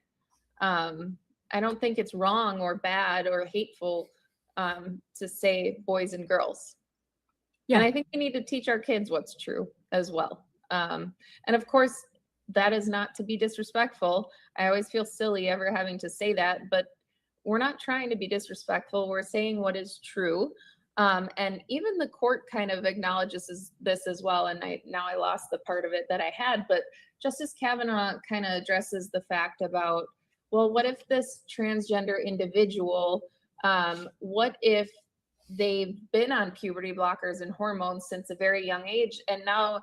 Speaker 3: I don't think it's wrong or bad or hateful to say boys and girls. Yeah. And I think we need to teach our kids what's true as well. And of course, that is not to be disrespectful. I always feel silly ever having to say that, but we're not trying to be disrespectful. We're saying what is true. And even the court kind of acknowledges this as well. And I lost the part of it that I had, but Justice Kavanaugh kind of addresses the fact about, well, what if this transgender individual, what if they've been on puberty blockers and hormones since a very young age, and now,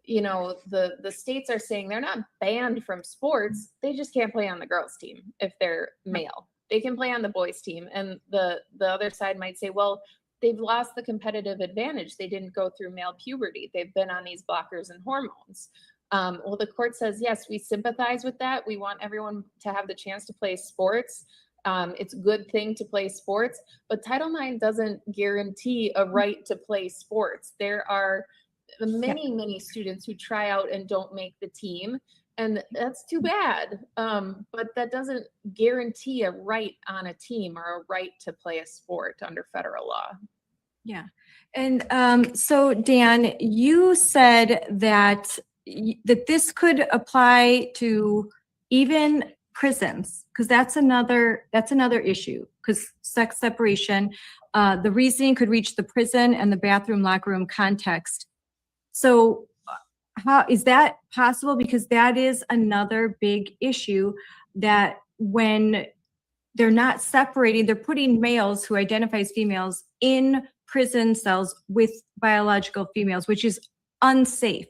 Speaker 3: the states are saying they're not banned from sports, they just can't play on the girls' team if they're male. They can play on the boys' team. And the other side might say, well, they've lost the competitive advantage. They didn't go through male puberty. They've been on these blockers and hormones. Well, the court says, yes, we sympathize with that. We want everyone to have the chance to play sports. It's a good thing to play sports, but Title IX doesn't guarantee a right to play sports. There are many students who try out and don't make the team, and that's too bad. But that doesn't guarantee a right on a team or a right to play a sport under federal law.
Speaker 1: Yeah. And so Dan, you said that this could apply to even prisons, because that's another issue, because sex separation, the reasoning could reach the prison and the bathroom, locker room context. So how is that possible? Because that is another big issue, that when they're not separating, they're putting males who identify as females in prison cells with biological females, which is unsafe.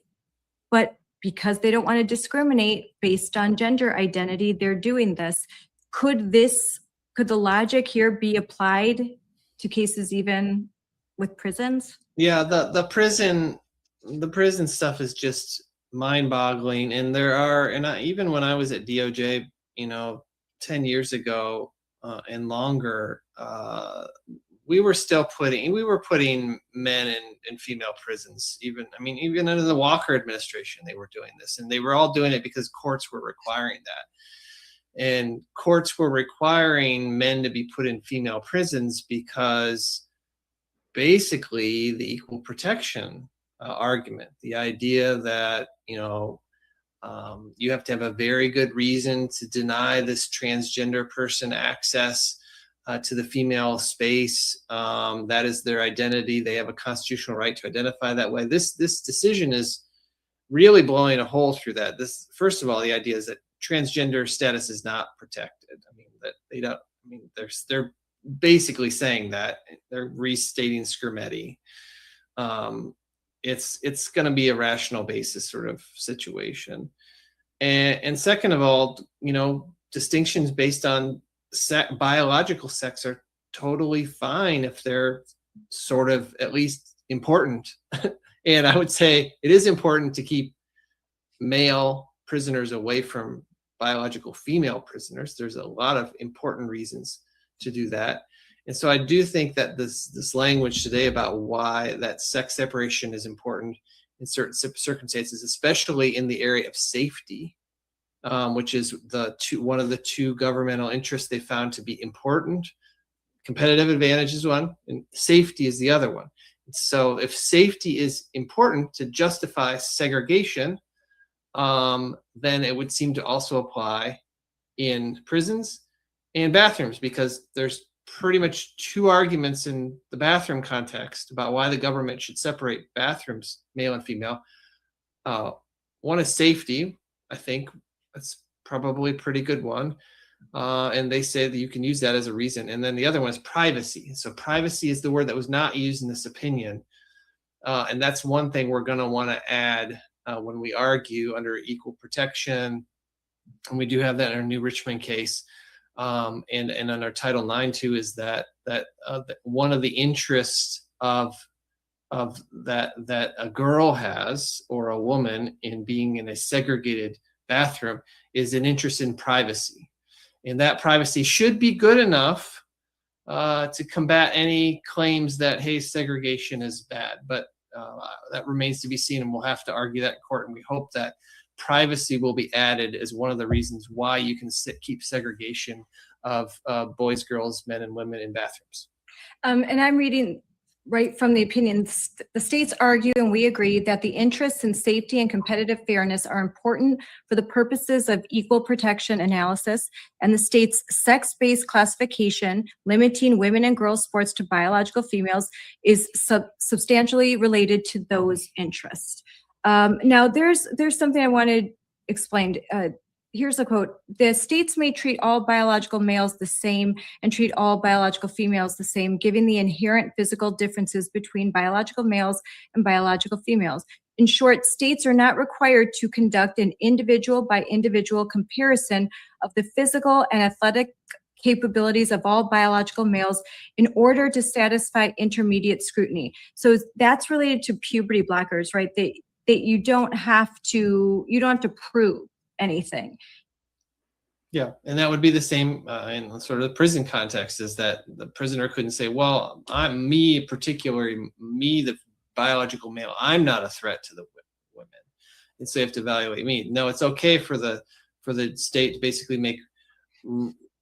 Speaker 1: But because they don't want to discriminate based on gender identity, they're doing this. Could the logic here be applied to cases even with prisons?
Speaker 2: Yeah, the prison stuff is just mind-boggling, and even when I was at DOJ, 10 years ago and longer, we were putting men in female prisons. Even under the Walker administration, they were doing this, and they were all doing it because courts were requiring that. And courts were requiring men to be put in female prisons because basically the equal protection argument, the idea that, you have to have a very good reason to deny this transgender person access to the female space. That is their identity. They have a constitutional right to identify that way. This decision is really blowing a hole through that. First of all, the idea is that transgender status is not protected. They're basically saying that. They're restating Scrimeti. It's going to be a rational basis sort of situation. And second of all, distinctions based on biological sex are totally fine if they're sort of at least important. And I would say it is important to keep male prisoners away from biological female prisoners. There's a lot of important reasons to do that. And so I do think that this language today about why that sex separation is important in certain circumstances, especially in the area of safety, which is one of the two governmental interests they found to be important. Competitive advantage is one, and safety is the other one. So if safety is important to justify segregation, then it would seem to also apply in prisons and bathrooms, because there's pretty much two arguments in the bathroom context about why the government should separate bathrooms, male and female. One is safety. I think that's probably a pretty good one. And they say that you can use that as a reason. And then the other one is privacy. So privacy is the word that was not used in this opinion. And that's one thing we're going to want to add when we argue under equal protection. And we do have that in our new Richmond case. And under Title IX too, is that one of the interests of that a girl has, or a woman, in being in a segregated bathroom is an interest in privacy. And that privacy should be good enough to combat any claims that, hey, segregation is bad. But that remains to be seen, and we'll have to argue that in court. And we hope that privacy will be added as one of the reasons why you can keep segregation of boys, girls, men, and women in bathrooms.
Speaker 1: And I'm reading right from the opinions. The states argue, and we agree, that the interests in safety and competitive fairness are important for the purposes of equal protection analysis, and the state's sex-based classification limiting women and girls sports to biological females is substantially related to those interests. Now, there's something I wanted explained. Here's a quote: "The states may treat all biological males the same and treat all biological females the same, given the inherent physical differences between biological males and biological females. In short, states are not required to conduct an individual by individual comparison of the physical and athletic capabilities of all biological males in order to satisfy intermediate scrutiny." So that's related to puberty blockers, right? That you don't have to prove anything.
Speaker 2: Yeah, and that would be the same in sort of the prison context, is that the prisoner couldn't say, well, particularly me, the biological male, I'm not a threat to the women, and so you have to evaluate me. No, it's okay for the state to basically make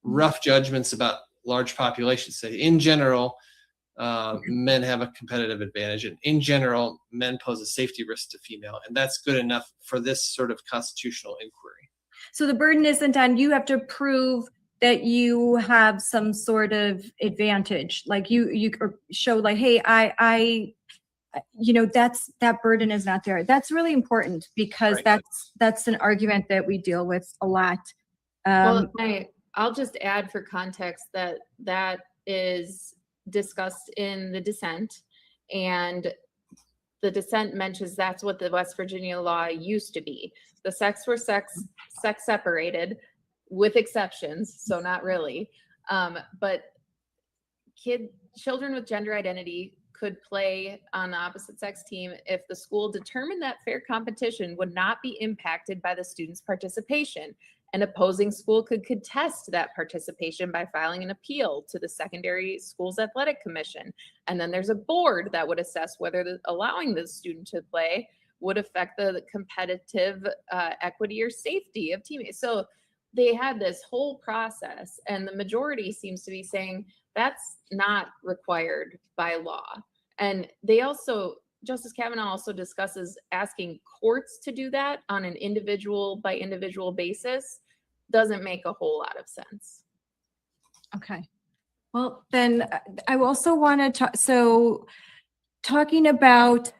Speaker 2: rough judgments about large populations. Say, in general, men have a competitive advantage, and in general, men pose a safety risk to female, and that's good enough for this sort of constitutional inquiry.
Speaker 1: So the burden isn't on you have to prove that you have some sort of advantage, like you show, like, hey, I that burden is not there. That's really important, because
Speaker 2: Right.
Speaker 1: that's an argument that we deal with a lot.
Speaker 3: Well, I'll just add for context that is discussed in the dissent, and the dissent mentions that's what the West Virginia law used to be. The sex were sex separated, with exceptions, so not really. But children with gender identity could play on the opposite sex team if the school determined that fair competition would not be impacted by the student's participation. An opposing school could contest that participation by filing an appeal to the secondary school's athletic commission. And then there's a board that would assess whether allowing the student to play would affect the competitive equity or safety of teammates. So they had this whole process, and the majority seems to be saying that's not required by law. And they also, Justice Kavanaugh also discusses asking courts to do that on an individual by individual basis. Doesn't make a whole lot of sense.
Speaker 1: Okay. Well, then I also want to talk, so talking about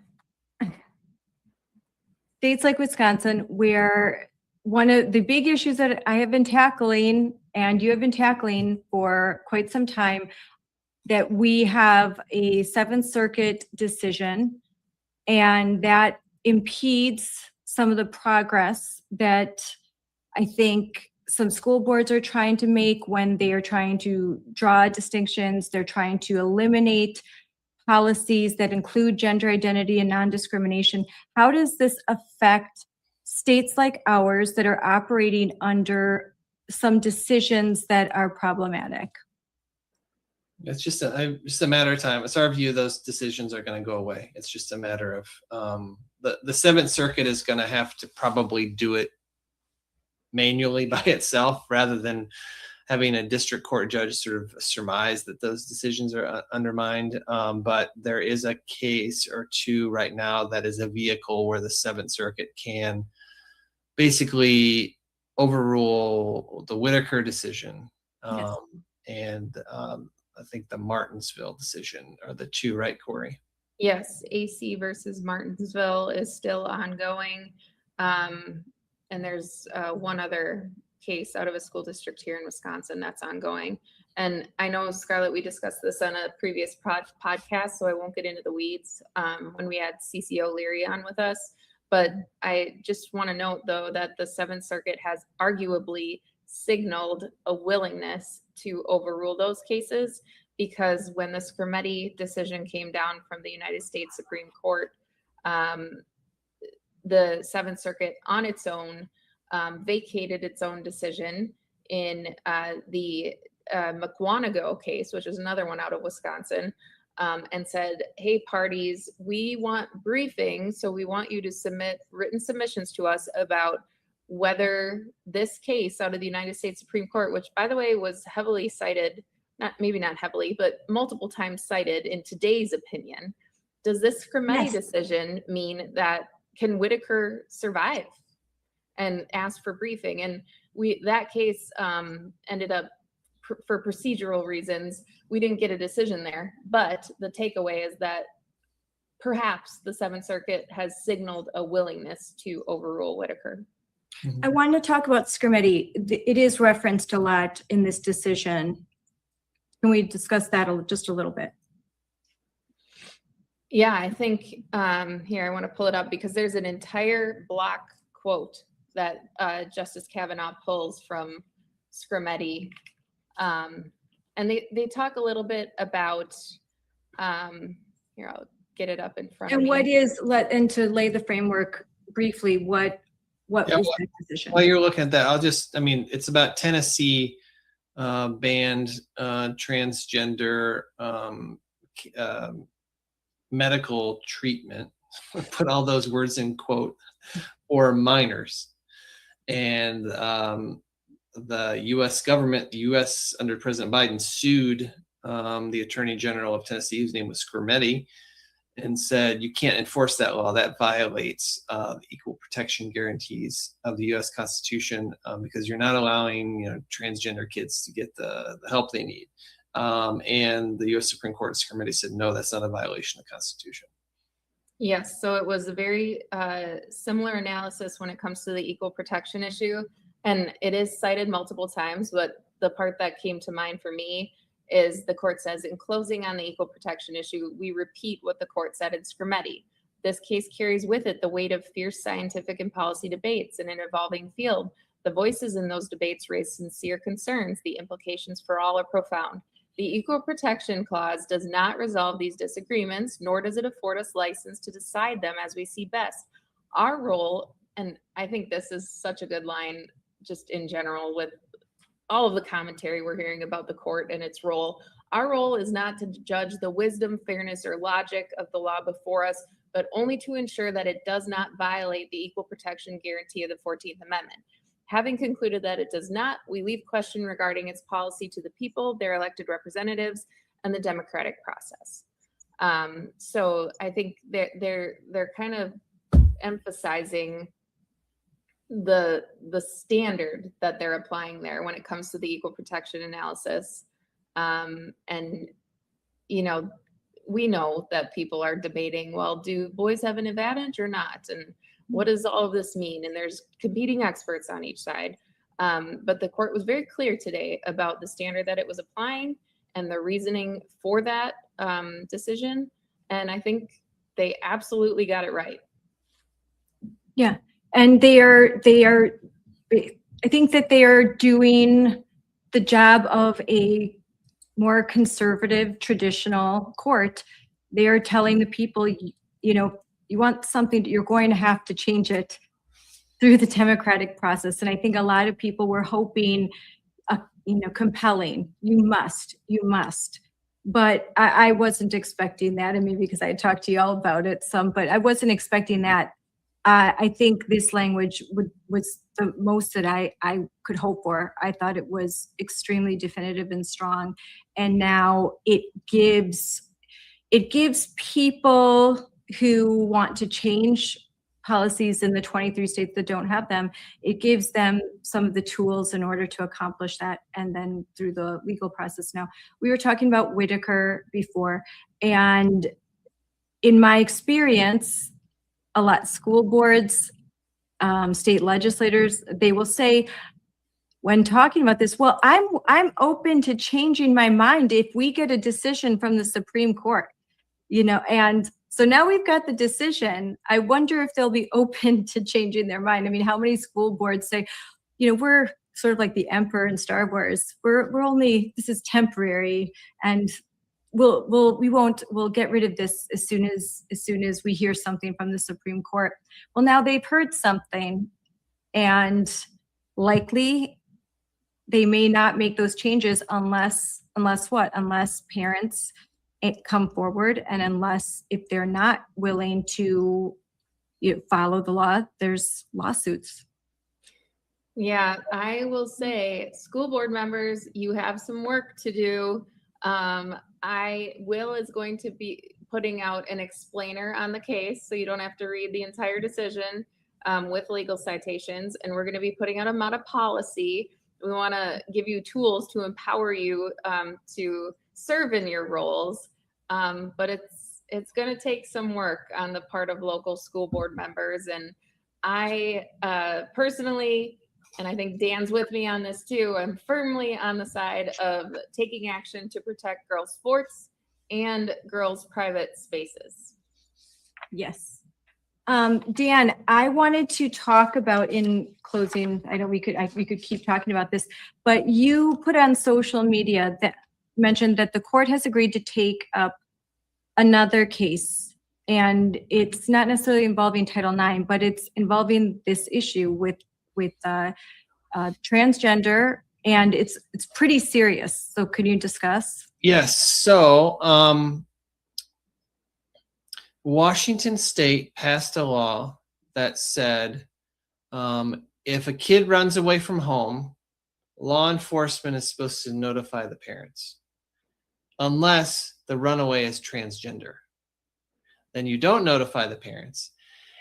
Speaker 1: states like Wisconsin, where one of the big issues that I have been tackling and you have been tackling for quite some time, that we have a Seventh Circuit decision, and that impedes some of the progress that I think some school boards are trying to make when they are trying to draw distinctions. They're trying to eliminate policies that include gender identity and non-discrimination. How does this affect states like ours that are operating under some decisions that are problematic?
Speaker 2: It's just a matter of time. It's our view those decisions are going to go away. It's just a matter of the Seventh Circuit is going to have to probably do it manually by itself, rather than having a district court judge sort of surmise that those decisions are undermined. But there is a case or two right now that is a vehicle where the Seventh Circuit can basically overrule the Whitaker decision.
Speaker 1: Yes.
Speaker 2: And I think the Martinsville decision are the two, right, Cory?
Speaker 3: Yes, AC versus Martinsville is still ongoing. And there's one other case out of a school district here in Wisconsin that's ongoing. And I know, Scarlett, we discussed this on a previous podcast, so I won't get into the weeds when we had CC O'Leary on with us. But I just want to note, though, that the Seventh Circuit has arguably signaled a willingness to overrule those cases, because when the Scrimeti decision came down from the United States Supreme Court, the Seventh Circuit on its own vacated its own decision in the McWanago case, which is another one out of Wisconsin, and said, hey, parties, we want briefings, so we want you to submit written submissions to us about whether this case out of the United States Supreme Court, which, by the way, was heavily cited, maybe not heavily, but multiple times cited in today's opinion, does this Scrimeti decision mean that can Whitaker survive, and ask for briefing? And that case ended up, for procedural reasons, we didn't get a decision there. But the takeaway is that perhaps the Seventh Circuit has signaled a willingness to overrule Whitaker.
Speaker 1: I want to talk about Scrimeti. It is referenced a lot in this decision. Can we discuss that just a little bit?
Speaker 3: Yeah, I think here I want to pull it up because there's an entire block quote that Justice Kavanaugh pulls from Scrimeti. And they talk a little bit about, here, I'll get it up in front of me.
Speaker 1: And what is, and to lay the framework briefly, what was that decision?
Speaker 2: While you're looking at that, it's about Tennessee banned transgender medical treatment, put all those words in quote, for minors. And the U.S. government, the U.S. under President Biden, sued the Attorney General of Tennessee, whose name was Scrimeti, and said, you can't enforce that law. That violates the equal protection guarantees of the U.S. Constitution because you're not allowing transgender kids to get the help they need. And the U.S. Supreme Court Scrimeti said, no, that's not a violation of the Constitution.
Speaker 3: Yes, so it was a very similar analysis when it comes to the equal protection issue. And it is cited multiple times, but the part that came to mind for me is the court says, in closing on the equal protection issue, we repeat what the court said in Scrimeti. This case carries with it the weight of fierce scientific and policy debates in an evolving field. The voices in those debates raise sincere concerns. The implications for all are profound. The Equal Protection Clause does not resolve these disagreements, nor does it afford us license to decide them as we see best. Our role, and I think this is such a good line just in general with all of the commentary we're hearing about the court and its role. Our role is not to judge the wisdom, fairness, or logic of the law before us, but only to ensure that it does not violate the equal protection guarantee of the 14th Amendment. Having concluded that it does not, we leave question regarding its policy to the people, their elected representatives, and the democratic process. So I think they're kind of emphasizing the standard that they're applying there when it comes to the equal protection analysis. And, you know, we know that people are debating, well, do boys have an advantage or not? And what does all of this mean? And there's competing experts on each side. But the court was very clear today about the standard that it was applying and the reasoning for that decision. And I think they absolutely got it right.
Speaker 1: Yeah. And I think that they are doing the job of a more conservative, traditional court. They are telling the people, you know, you want something, you're going to have to change it through the democratic process. And I think a lot of people were hoping, you know, compelling, you must. But I wasn't expecting that. And maybe because I talked to you all about it some, but I wasn't expecting that. I think this language was the most that I could hope for. I thought it was extremely definitive and strong. And now it gives people who want to change policies in the 23 states that don't have them, it gives them some of the tools in order to accomplish that, and then through the legal process. Now, we were talking about Whitaker before, and in my experience, a lot school boards, state legislators, they will say when talking about this, well, I'm open to changing my mind if we get a decision from the Supreme Court, you know. And so now we've got the decision. I wonder if they'll be open to changing their mind. I mean, how many school boards say, you know, we're sort of like the Emperor in Star Wars. We're only, this is temporary, and we'll get rid of this as soon as we hear something from the Supreme Court. Well, now they've heard something, and likely they may not make those changes unless what? Unless parents come forward, and unless, if they're not willing to follow the law, there's lawsuits.
Speaker 3: Yeah, I will say, school board members, you have some work to do. Will is going to be putting out an explainer on the case, so you don't have to read the entire decision with legal citations. And we're going to be putting out a MATA policy. We want to give you tools to empower you to serve in your roles. But it's going to take some work on the part of local school board members. And I personally, and I think Dan's with me on this too, I'm firmly on the side of taking action to protect girls' sports and girls' private spaces.
Speaker 1: Yes. Dan, I wanted to talk about, in closing, I know we could keep talking about this, but you put on social media that mentioned that the court has agreed to take up another case, and it's not necessarily involving Title IX, but it's involving this issue with transgender, and it's pretty serious. So can you discuss?
Speaker 2: Yes. So Washington State passed a law that said if a kid runs away from home, law enforcement is supposed to notify the parents, unless the runaway is transgender. Then you don't notify the parents.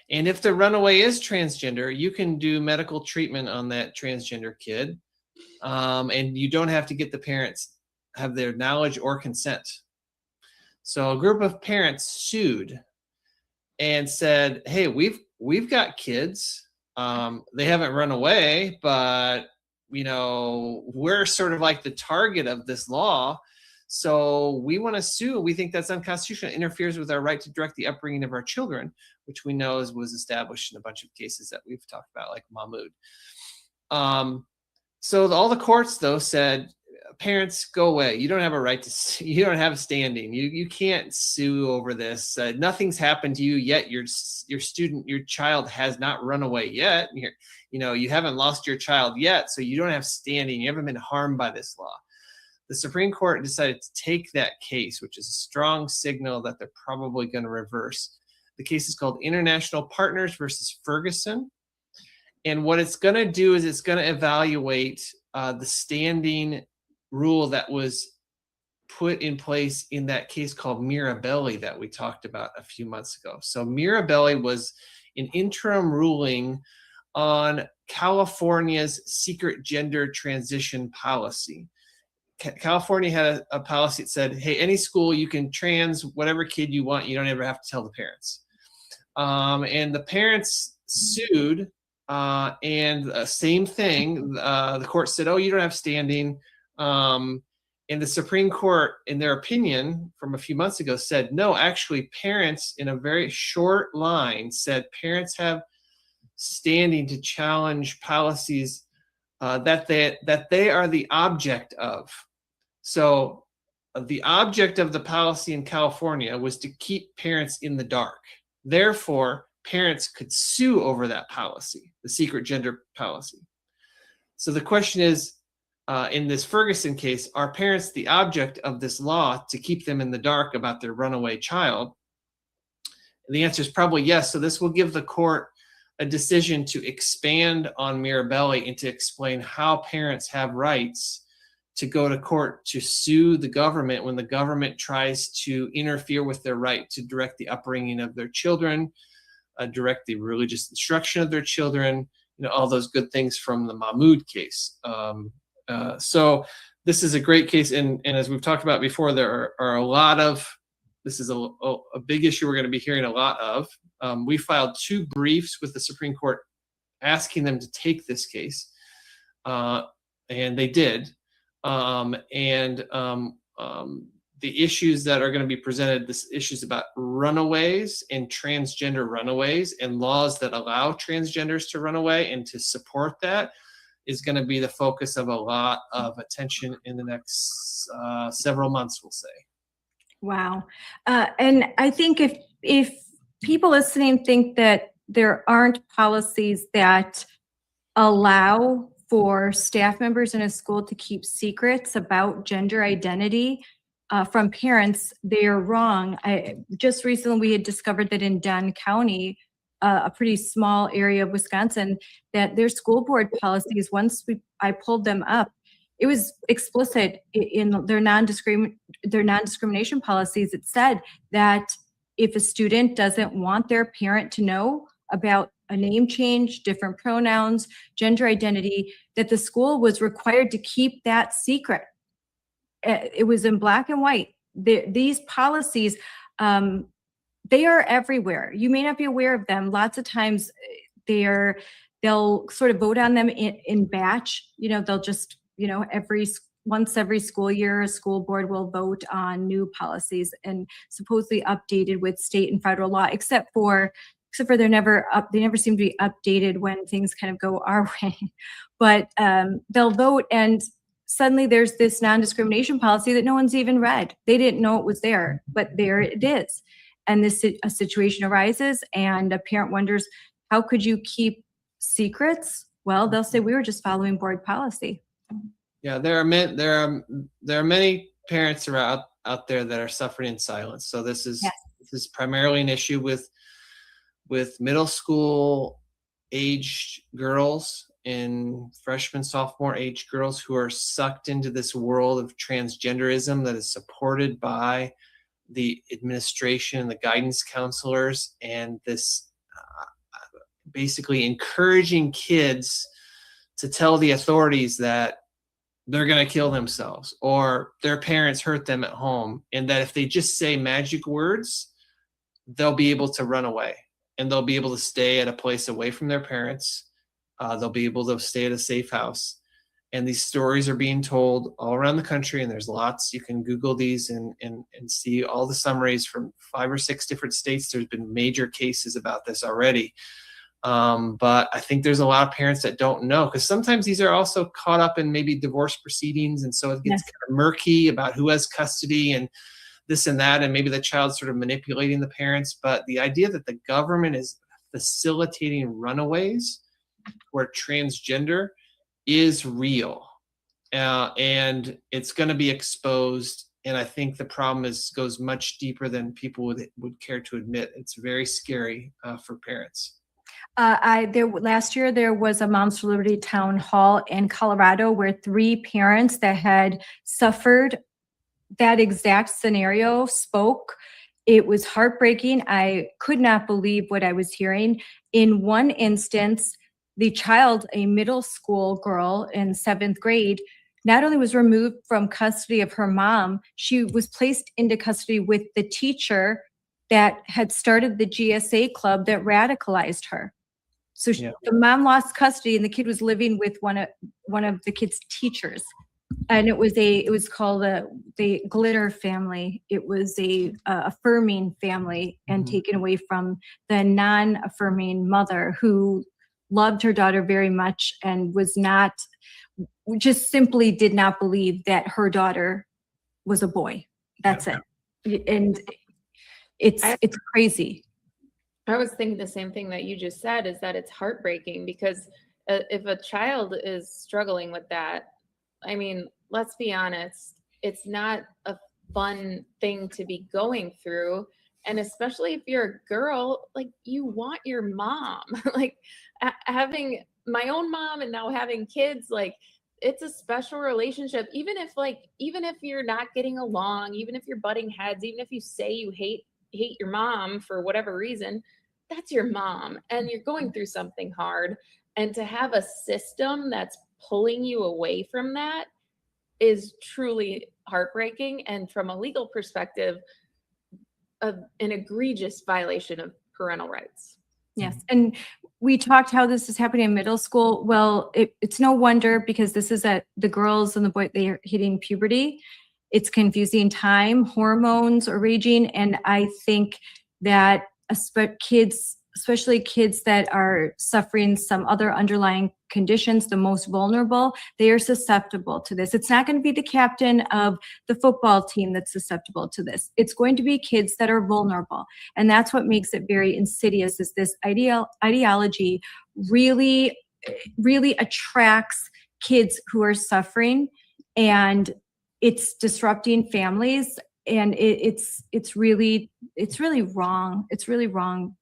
Speaker 2: And if the runaway is transgender, you can do medical treatment on that transgender kid. And you don't have to get the parents, have their knowledge or consent. So a group of parents sued and said, hey, we've got kids. They haven't run away, but we're sort of like the target of this law. So we want to sue. We think that's unconstitutional. It interferes with our right to direct the upbringing of our children, which we know was established in a bunch of cases that we've talked about, like Mahmoud. So all the courts, though, said parents, go away. You don't have a right to sue. You don't have standing. You can't sue over this. Nothing's happened to you yet. Your child has not run away yet. You haven't lost your child yet, so you don't have standing. You haven't been harmed by this law. The Supreme Court decided to take that case, which is a strong signal that they're probably going to reverse. The case is called International Partners versus Ferguson. And what it's going to do is it's going to evaluate the standing rule that was put in place in that case called Mirabelli that we talked about a few months ago. So Mirabelli was an interim ruling on California's secret gender transition policy. California had a policy that said, hey, any school, you can trans whatever kid you want. You don't ever have to tell the parents. And the parents sued, and same thing. The court said, oh, you don't have standing. And the Supreme Court, in their opinion from a few months ago, said, no, actually, parents, in a very short line, said parents have standing to challenge policies that they are the object of. So the object of the policy in California was to keep parents in the dark. Therefore, parents could sue over that policy, the secret gender policy. So the question is, in this Ferguson case, are parents the object of this law to keep them in the dark about their runaway child? And the answer is probably yes. So this will give the court a decision to expand on Mirabelli and to explain how parents have rights to go to court to sue the government when the government tries to interfere with their right to direct the upbringing of their children, direct the religious instruction of their children, all those good things from the Mahmoud case. So this is a great case. And as we've talked about before, there are a lot of, this is a big issue we're going to be hearing a lot of. We filed 2 briefs with the Supreme Court asking them to take this case, and they did. The issues that are going to be presented, this issues about runaways and transgender runaways and laws that allow transgenders to run away and to support that, is going to be the focus of a lot of attention in the next several months, we'll say.
Speaker 1: Wow. And I think if people listening think that there aren't policies that allow for staff members in a school to keep secrets about gender identity from parents, they are wrong. Just recently we had discovered that in Dunn County, a pretty small area of Wisconsin, that their school board policies, I pulled them up, it was explicit in their non-discrimination policies. It said that if a student doesn't want their parent to know about a name change, different pronouns, gender identity, that the school was required to keep that secret. It was in black and white. These policies, they are everywhere. You may not be aware of them. Lots of times they'll sort of vote on them in batch. They'll just, once every school year, a school board will vote on new policies and supposedly updated with state and federal law, except for they never seem to be updated when things kind of go our way. But they'll vote, and suddenly there's this non-discrimination policy that no one's even read. They didn't know it was there, but there it is. And a situation arises, and a parent wonders, how could you keep secrets? Well, they'll say, we were just following board policy.
Speaker 2: Yeah, there are many parents out there that are suffering in silence. So this is primarily an issue with middle school aged girls and freshman, sophomore age girls who are sucked into this world of transgenderism that is supported by the administration and the guidance counselors, and this basically encouraging kids to tell the authorities that they're going to kill themselves or their parents hurt them at home, and that if they just say magic words, they'll be able to run away and they'll be able to stay at a place away from their parents. They'll be able to stay at a safe house. And these stories are being told all around the country, and there's lots. You can Google these and see all the summaries from 5 or 6 different states. There's been major cases about this already. But I think there's a lot of parents that don't know, because sometimes these are also caught up in maybe divorce proceedings. And so it gets kind of murky about who has custody and this and that. And maybe the child's sort of manipulating the parents. But the idea that the government is facilitating runaways where transgender is real, and it's going to be exposed. And I think the problem goes much deeper than people would care to admit. It's very scary for parents.
Speaker 1: Last year there was a Moms for Liberty town hall in Colorado where 3 parents that had suffered that exact scenario spoke. It was heartbreaking. I could not believe what I was hearing. In one instance, the child, a middle school girl in 7th grade, not only was removed from custody of her mom, she was placed into custody with the teacher that had started the GSA club that radicalized her. So the mom lost custody, and the kid was living with one of the kid's teachers, and it was called the Glitter family. It was a affirming family, and taken away from the non-affirming mother who loved her daughter very much and just simply did not believe that her daughter was a boy. That's it, and it's crazy.
Speaker 3: I was thinking the same thing that you just said, is that it's heartbreaking, because if a child is struggling with that, I mean, let's be honest, it's not a fun thing to be going through. And especially if you're a girl, like, you want your mom. Like, having my own mom and now having kids, like, it's a special relationship. Even if you're not getting along, even if you're butting heads, even if you say you hate your mom for whatever reason, that's your mom, and you're going through something hard. And to have a system that's pulling you away from that is truly heartbreaking. And from a legal perspective, an egregious violation of parental rights.
Speaker 1: Yes. And we talked how this is happening in middle school. Well, it's no wonder, because this is the girls and the boys, they are hitting puberty. It's confusing time, hormones are raging. And I think that especially kids that are suffering some other underlying conditions, the most vulnerable, they are susceptible to this. It's not going to be the captain of the football team that's susceptible to this. It's going to be kids that are vulnerable. And that's what makes it very insidious, is this ideology really, really attracts kids who are suffering, and it's disrupting families. And it's really wrong. It's really wrong.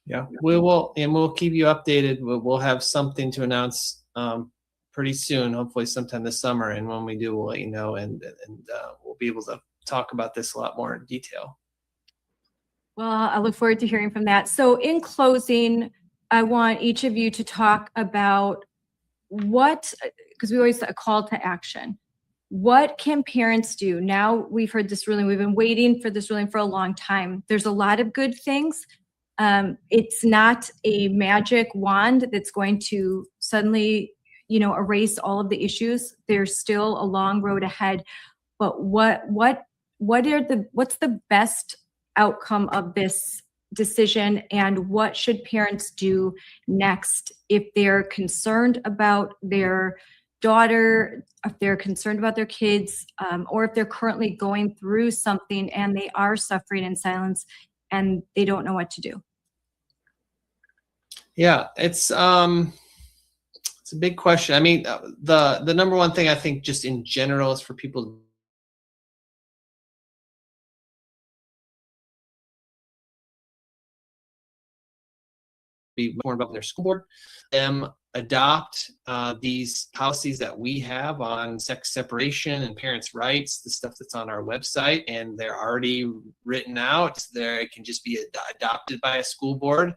Speaker 2: Yeah, we'll keep you updated. We'll have something to announce pretty soon, hopefully sometime this summer. And when we do, we'll let you know, and we'll be able to talk about this a lot more in detail.
Speaker 1: Well, I look forward to hearing from that. So in closing, I want each of you to talk about because we always a call to action. What can parents do? Now we've heard this ruling. We've been waiting for this ruling for a long time. There's a lot of good things. It's not a magic wand that's going to suddenly, erase all of the issues. There's still a long road ahead. But what's the best outcome of this decision, and what should parents do next if they're concerned about their daughter, if they're concerned about their kids, or if they're currently going through something and they are suffering in silence and they don't know what to do?
Speaker 2: Yeah, it's a big question. I mean, the number one thing I think just in general is for people to be more involved in their school board, adopt these policies that we have on sex separation and parents' rights, the stuff that's on our website, and they're already written out. It can just be adopted by a school board.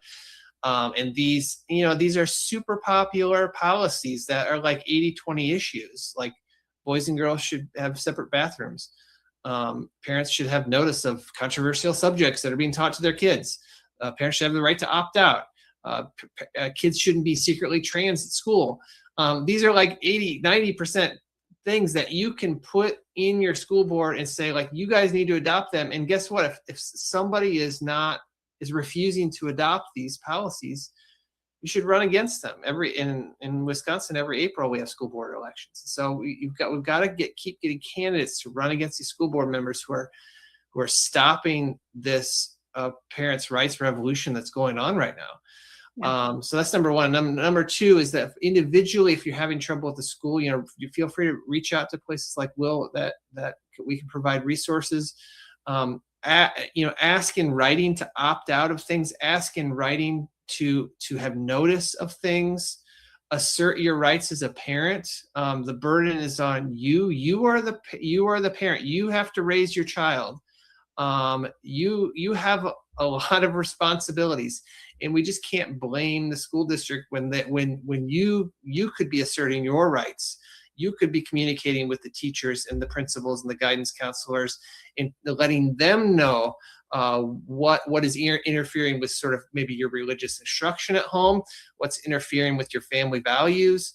Speaker 2: And these are super popular policies that are like 80-20 issues. Like, boys and girls should have separate bathrooms. Parents should have notice of controversial subjects that are being taught to their kids. Parents should have the right to opt out. Kids shouldn't be secretly trans at school. These are like 80-90% things that you can put in your school board and say, like, you guys need to adopt them. And guess what? If somebody is refusing to adopt these policies, you should run against them. In Wisconsin, every April we have school board elections. So we've got to keep getting candidates to run against these school board members who are stopping this parents' rights revolution that's going on right now. Yeah. So that's number one. Number two is that individually, if you're having trouble at the school, you feel free to reach out to places like Will that we can provide resources. Ask in writing to opt out of things. Ask in writing to have notice of things. Assert your rights as a parent. The burden is on you. You are the parent. You have to raise your child. You have a lot of responsibilities, and we just can't blame the school district when you could be asserting your rights. You could be communicating with the teachers and the principals and the guidance counselors and letting them know what is interfering with sort of maybe your religious instruction at home, what's interfering with your family values,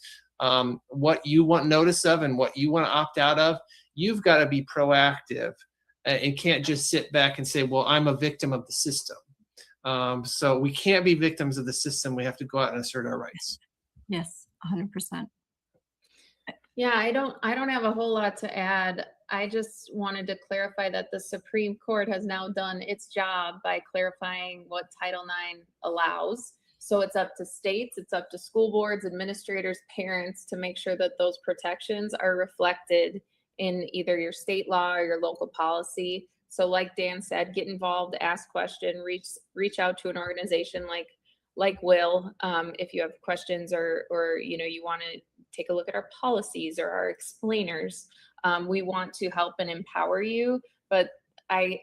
Speaker 2: what you want notice of and what you want to opt out of. You've got to be proactive and can't just sit back and say, well, I'm a victim of the system. So we can't be victims of the system. We have to go out and assert our rights.
Speaker 1: Yes, 100%.
Speaker 3: Yeah, I don't have a whole lot to add. I just wanted to clarify that the Supreme Court has now done its job by clarifying what Title IX allows. So it's up to states, it's up to school boards, administrators, parents to make sure that those protections are reflected in either your state law or your local policy. So like Dan said, get involved, ask questions, reach out to an organization like Will, if you have questions or you want to take a look at our policies or our explainers. We want to help and empower you. But I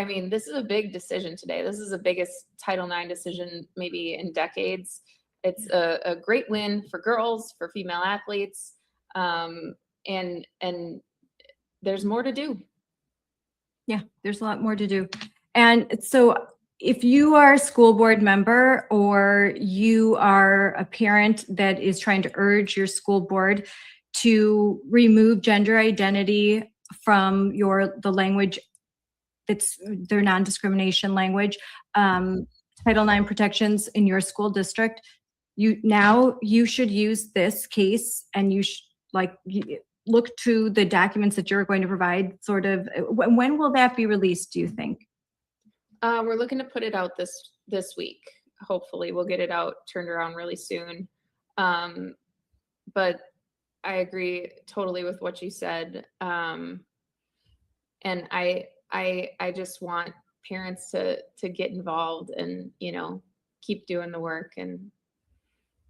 Speaker 3: mean, this is a big decision today. This is the biggest Title IX decision maybe in decades. It's a great win for girls, for female athletes, and there's more to do.
Speaker 1: Yeah, there's a lot more to do. And so if you are a school board member or you are a parent that is trying to urge your school board to remove gender identity from the language that's their non-discrimination language, Title IX protections in your school district, you should use this case and you look to the documents that you're going to provide. Sort of, when will that be released, do you think?
Speaker 3: We're looking to put it out this week. Hopefully we'll get it out, turned around really soon. But I agree totally with what you said. And I just want parents to get involved and, keep doing the work and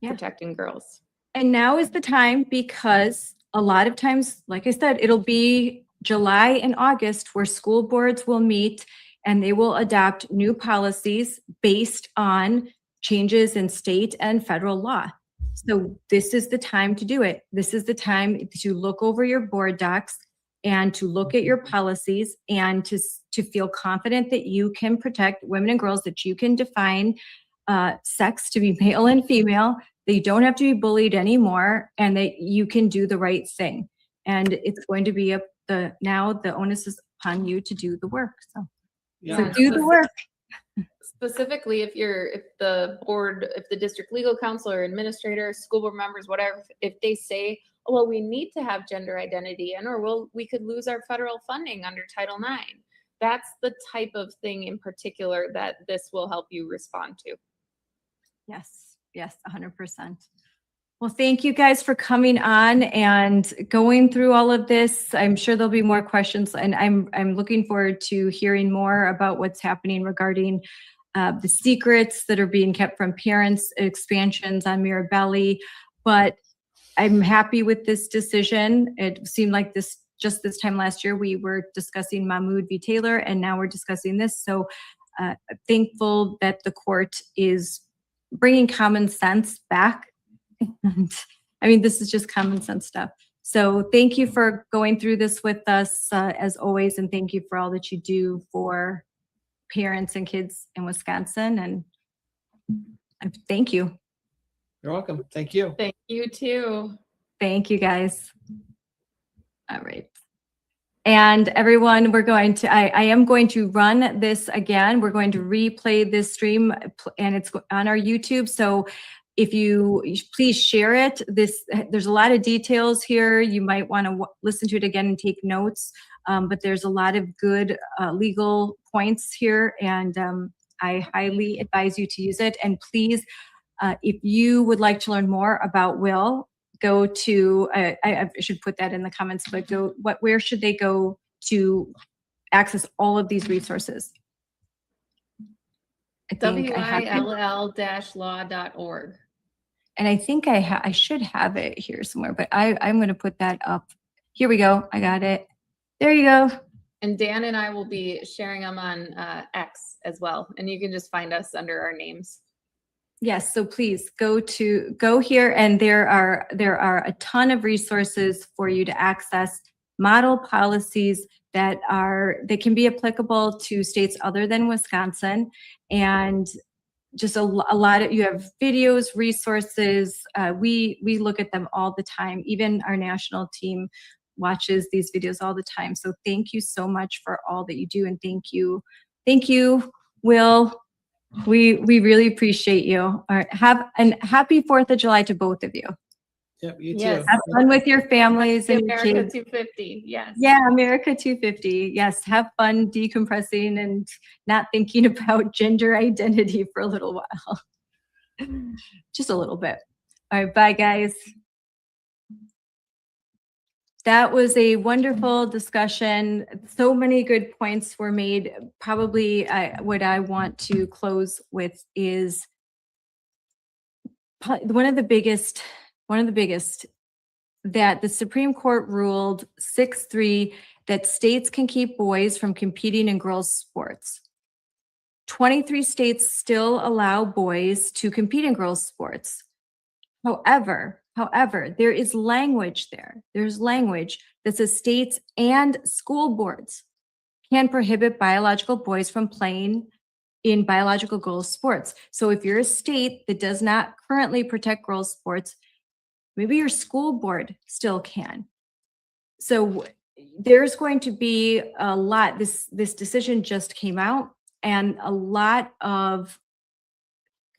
Speaker 3: protecting girls.
Speaker 1: And now is the time, because a lot of times, like I said, it'll be July and August where school boards will meet and they will adopt new policies based on changes in state and federal law. So this is the time to do it. This is the time to look over your board docs and to look at your policies and to feel confident that you can protect women and girls, that you can define sex to be male and female, that you don't have to be bullied anymore, and that you can do the right thing. And it's going to be now the onus is upon you to do the work. So do the work.
Speaker 3: Specifically, if the district legal counselor, administrator, school board members, whatever, if they say, oh, well, we need to have gender identity or we could lose our federal funding under Title IX. That's the type of thing in particular that this will help you respond to. Yes, 100%.
Speaker 1: Well, thank you guys for coming on and going through all of this. I'm sure there'll be more questions, and I'm looking forward to hearing more about what's happening regarding the secrets that are being kept from parents, expansions on Mirabelli. But I'm happy with this decision. It seemed like this time last year we were discussing Mahmoud v. Taylor, and now we're discussing this. So thankful that the court is bringing common sense back. And I mean, this is just common sense stuff. So thank you for going through this with us, as always, and thank you for all that you do for parents and kids in Wisconsin. And thank you.
Speaker 2: You're welcome. Thank you.
Speaker 3: Thank you too.
Speaker 1: Thank you, guys. All right. And everyone, I am going to run this again. We're going to replay this stream, and it's on our YouTube. So if you please share it. There's a lot of details here. You might want to listen to it again and take notes. But there's a lot of good legal points here, and I highly advise you to use it. And please, if you would like to learn more about Will, go to, I should put that in the comments, but where should they go to access all of these resources? I think I have it.
Speaker 3: WILL-law.org.
Speaker 1: And I think I should have it here somewhere, but I'm going to put that up. Here we go. I got it. There you go.
Speaker 3: And Dan and I will be sharing them on X as well. And you can just find us under our names.
Speaker 1: Yes, so please go here, and there are a ton of resources for you to access model policies that can be applicable to states other than Wisconsin, and just a lot of, you have videos, resources. We look at them all the time. Even our national team watches these videos all the time. So thank you so much for all that you do, and thank you, Will. We really appreciate you. All right, have a happy 4th of July to both of you.
Speaker 2: Yep, you
Speaker 3: Yes.
Speaker 2: too.
Speaker 1: Have fun with your families and your
Speaker 3: America
Speaker 1: kids.
Speaker 3: 250. Yes.
Speaker 1: Yeah, America 250. Yes, have fun decompressing and not thinking about gender identity for a little while. Just a little bit. All right, bye guys. That was a wonderful discussion. So many good points were made. Probably what I want to close with is one of the biggest that the Supreme Court ruled 6-3 that states can keep boys from competing in girls' sports. 23 states still allow boys to compete in girls' sports. However, there is language there. There's language that says states and school boards can prohibit biological boys from playing in biological girls' sports. So if you're a state that does not currently protect girls' sports, maybe your school board still can. So there's going to be a lot, this decision just came out, and a lot of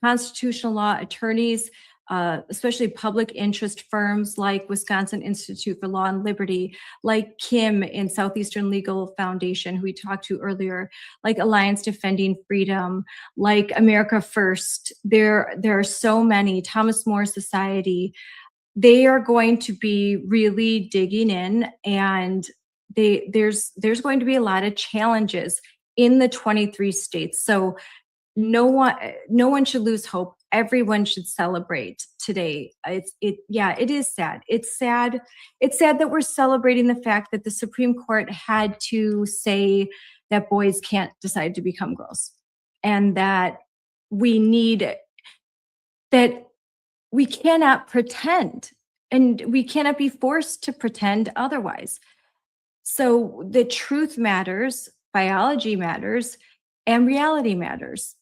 Speaker 1: constitutional law attorneys, especially public interest firms like Wisconsin Institute for Law and Liberty, like Kim in Southeastern Legal Foundation, who we talked to earlier, like Alliance Defending Freedom, like America First. There are so many, Thomas More Society. They are going to be really digging in, and there's going to be a lot of challenges in the 23 states. So no one should lose hope. Everyone should celebrate today. It is sad. It's sad that we're celebrating the fact that the Supreme Court had to say that boys can't decide to become girls, and that we cannot pretend, and we cannot be forced to pretend otherwise. So the truth matters, biology matters, and reality matters.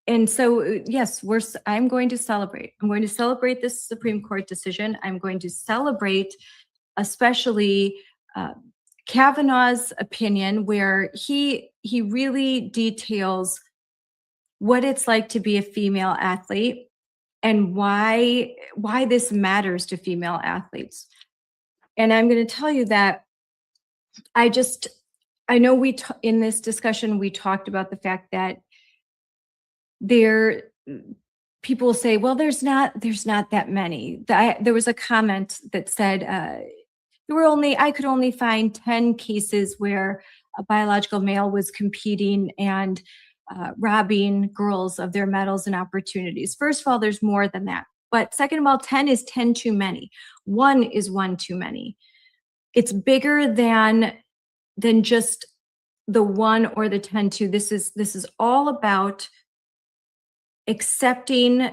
Speaker 1: And so, yes, I'm going to celebrate. I'm going to celebrate this Supreme Court decision. I'm going to celebrate especially Kavanaugh's opinion, where he really details what it's like to be a female athlete and why this matters to female athletes. And I'm going to tell you that I know in this discussion, we talked about the fact that people say, well, there's not that many. There was a comment that said I could only find 10 cases where a biological male was competing and robbing girls of their medals and opportunities. First of all, there's more than that. But second of all, 10 is 10 too many. 1 is 1 too many. It's bigger than just the 1 or the 10 too. This is all about accepting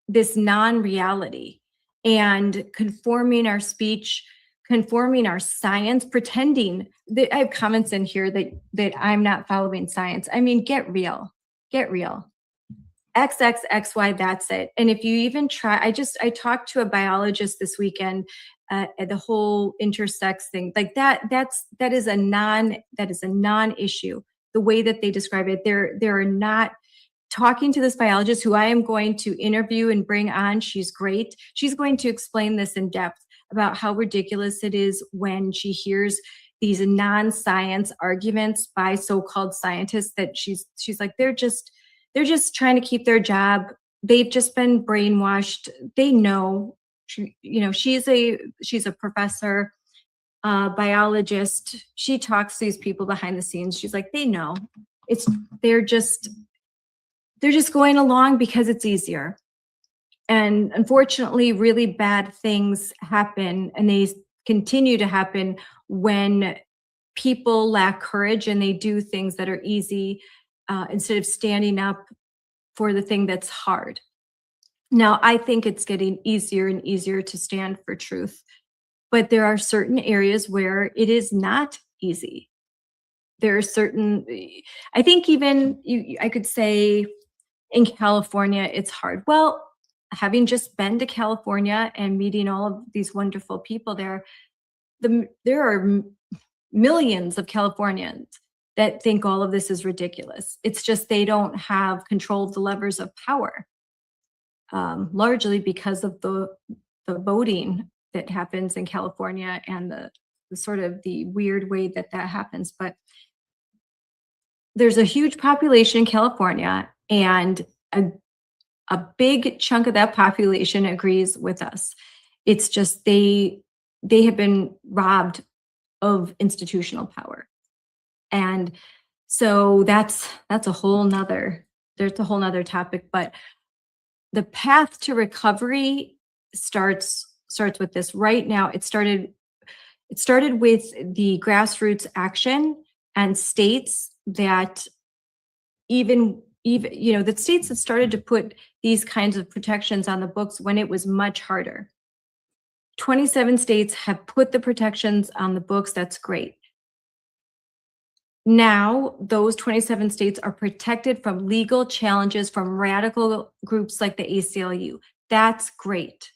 Speaker 1: this non-reality and conforming our speech, conforming our science, pretending that I have comments in here that I'm not following science. I mean, get real. XXXY, that's it. And if you even try, I talked to a biologist this weekend, the whole intersex thing, like that is a non-issue. The way that they describe it, there are not talking to this biologist who I am going to interview and bring on. She's great. She's going to explain this in depth about how ridiculous it is when she hears these non-science arguments by so-called scientists that she's like, they're just trying to keep their job. They've just been brainwashed. They know, she's a professor, biologist. She talks to these people behind the scenes. She's like, they know. They're just going along because it's easier. And unfortunately, really bad things happen, and they continue to happen when people lack courage and they do things that are easy instead of standing up for the thing that's hard. Now, I think it's getting easier and easier to stand for truth, but there are certain areas where it is not easy. There are certain, I think even I could say in California, it's hard. Well, having just been to California and meeting all of these wonderful people there, there are millions of Californians that think all of this is ridiculous. It's just they don't have control of the levers of power, largely because of the voting that happens in California and the sort of the weird way that happens. But there's a huge population in California, and a big chunk of that population agrees with us. It's just they have been robbed of institutional power. And so that's a whole nother topic. But the path to recovery starts with this. Right now, it started with the grassroots action and states that even the states that started to put these kinds of protections on the books when it was much harder. 27 states have put the protections on the books. That's great. Now, those 27 states are protected from legal challenges from radical groups like the ACLU. That's great.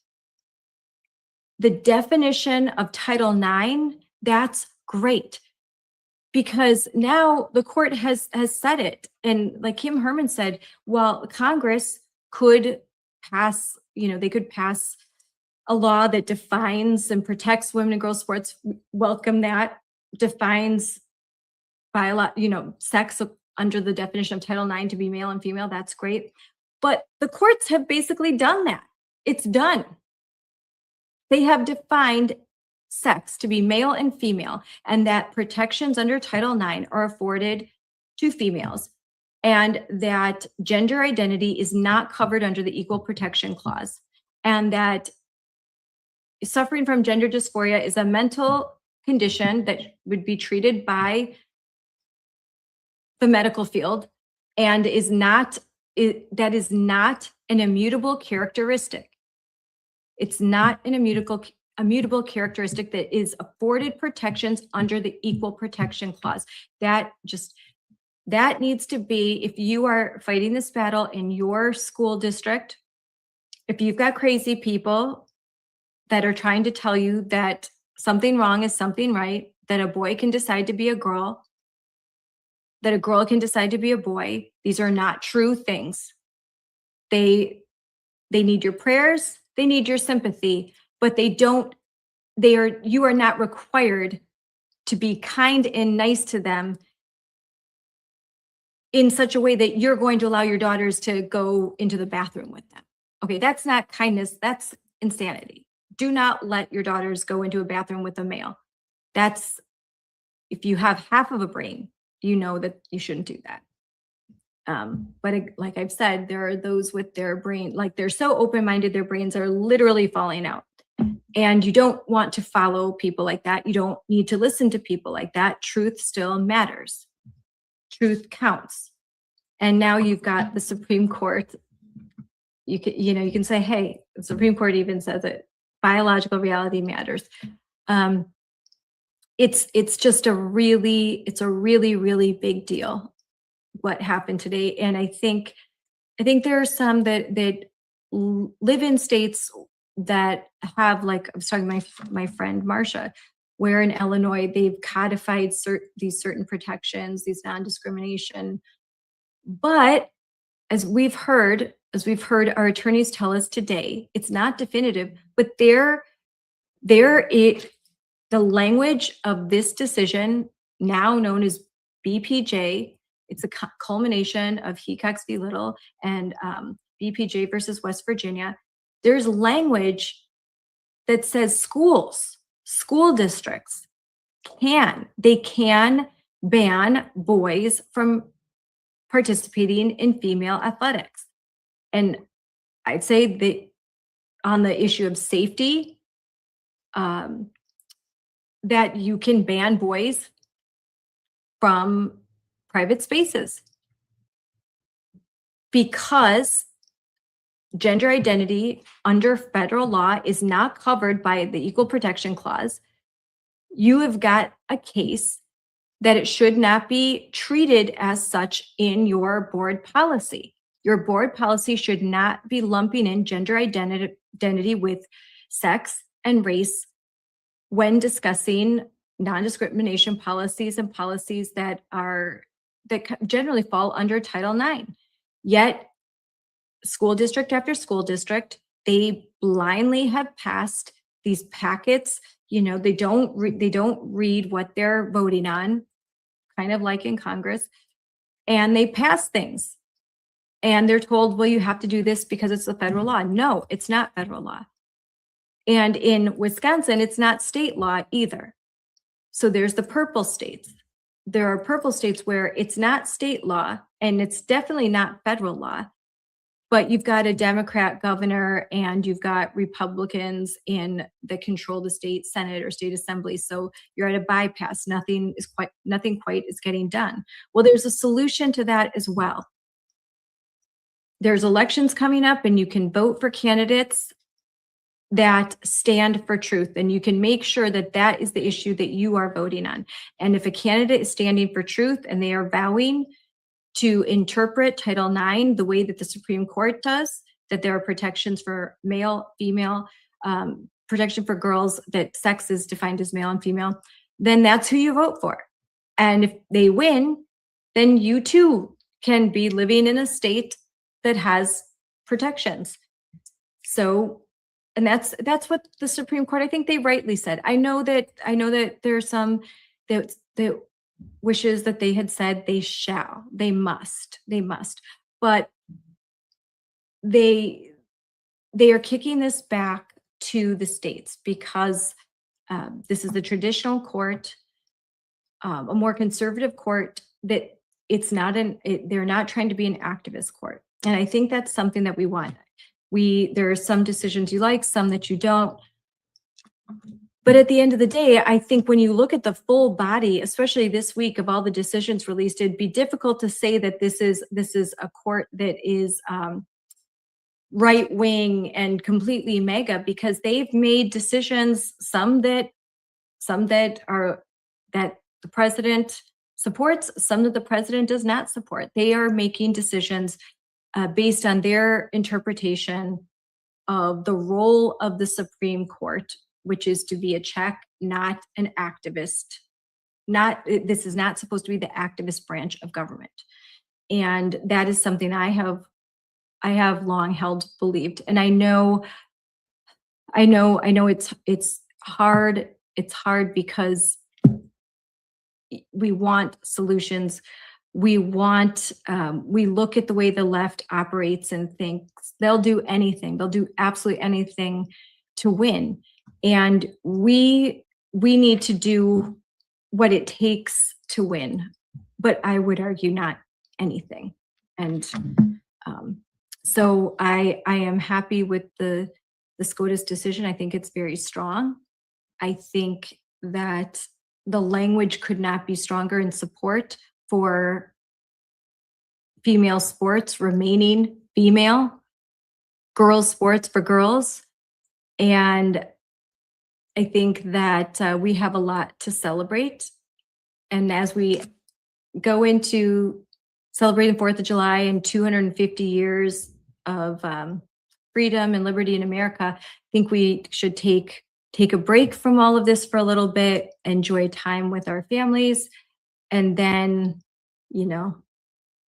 Speaker 1: The definition of Title IX, that's great. Because now the court has said it. And like Kim Herman said, well, Congress could pass, they could pass a law that defines and protects women and girls sports. Welcome that. Defines sex under the definition of Title IX to be male and female. That's great. But the courts have basically done that. It's done. They have defined sex to be male and female, and that protections under Title IX are afforded to females, and that gender identity is not covered under the Equal Protection Clause, and that suffering from gender dysphoria is a mental condition that would be treated by the medical field and that is not an immutable characteristic. It's not an immutable characteristic that is afforded protections under the Equal Protection Clause. That needs to be, if you are fighting this battle in your school district, if you've got crazy people that are trying to tell you that something wrong is something right, that a boy can decide to be a girl, that a girl can decide to be a boy, these are not true things. They need your prayers, they need your sympathy, but you are not required to be kind and nice to them in such a way that you're going to allow your daughters to go into the bathroom with them. Okay, that's not kindness, that's insanity. Do not let your daughters go into a bathroom with a male. If you have half of a brain, you know that you shouldn't do that. But like I've said, there are those with their brain, like they're so open-minded, their brains are literally falling out. And you don't want to follow people like that. You don't need to listen to people like that. Truth still matters. Truth counts. And now you've got the Supreme Court. You can say, hey, the Supreme Court even says it. Biological reality matters. It's just a really, really big deal what happened today. And I think there are some that live in states that have, like I was talking to my friend Marcia, where in Illinois they've codified these certain protections, these non-discrimination, but as we've heard our attorneys tell us today, it's not definitive, but the language of this decision, now known as BPJ, it's a culmination of Hecox v. Little and BPJ versus West Virginia. There's language that says school districts can ban boys from participating in female athletics. And I'd say that on the issue of safety, that you can ban boys from private spaces because gender identity under federal law is not covered by the Equal Protection Clause. You have got a case that it should not be treated as such in your board policy. Your board policy should not be lumping in gender identity with sex and race when discussing non-discrimination policies and policies that generally fall under Title IX. Yet, school district after school district, they blindly have passed these packets. They don't read what they're voting on, kind of like in Congress, and they pass things. And they're told, well, you have to do this because it's the federal law. No, it's not federal law. And in Wisconsin, it's not state law either. So there's the purple states. There are purple states where it's not state law and it's definitely not federal law, but you've got a Democrat governor and you've got Republicans that control the state Senate or state assembly. So you're at a bypass. Nothing quite is getting done. Well, there's a solution to that as well. There's elections coming up and you can vote for candidates that stand for truth, and you can make sure that that is the issue that you are voting on. And if a candidate is standing for truth and they are vowing to interpret Title IX the way that the Supreme Court does, that there are protections for male, female, protection for girls, that sex is defined as male and female, then that's who you vote for. And if they win, then you too can be living in a state that has protections. So, and that's what the Supreme Court, I think they rightly said. I know that there's some that wishes that they had said they must, but they are kicking this back to the states because this is the traditional court, a more conservative court, that they're not trying to be an activist court. And I think that's something that we want. There are some decisions you like, some that you don't. But at the end of the day, I think when you look at the full body, especially this week of all the decisions released, it'd be difficult to say that this is a court that is right wing and completely mega, because they've made decisions, some that the president supports, some that the president does not support. They are making decisions based on their interpretation of the role of the Supreme Court, which is to be a check, not an activist. This is not supposed to be the activist branch of government. And that is something I have long held believed. And I know it's hard. It's hard because we want solutions. We look at the way the left operates and thinks they'll do anything. They'll do absolutely anything to win. And we need to do what it takes to win. But I would argue not anything. And so I am happy with the SCOTUS decision. I think it's very strong. I think that the language could not be stronger in support for female sports remaining female, girls sports for girls. And I think that we have a lot to celebrate. And as we go into celebrating 4th of July and 250 years of freedom and liberty in America, I think we should take a break from all of this for a little bit, enjoy time with our families, and then,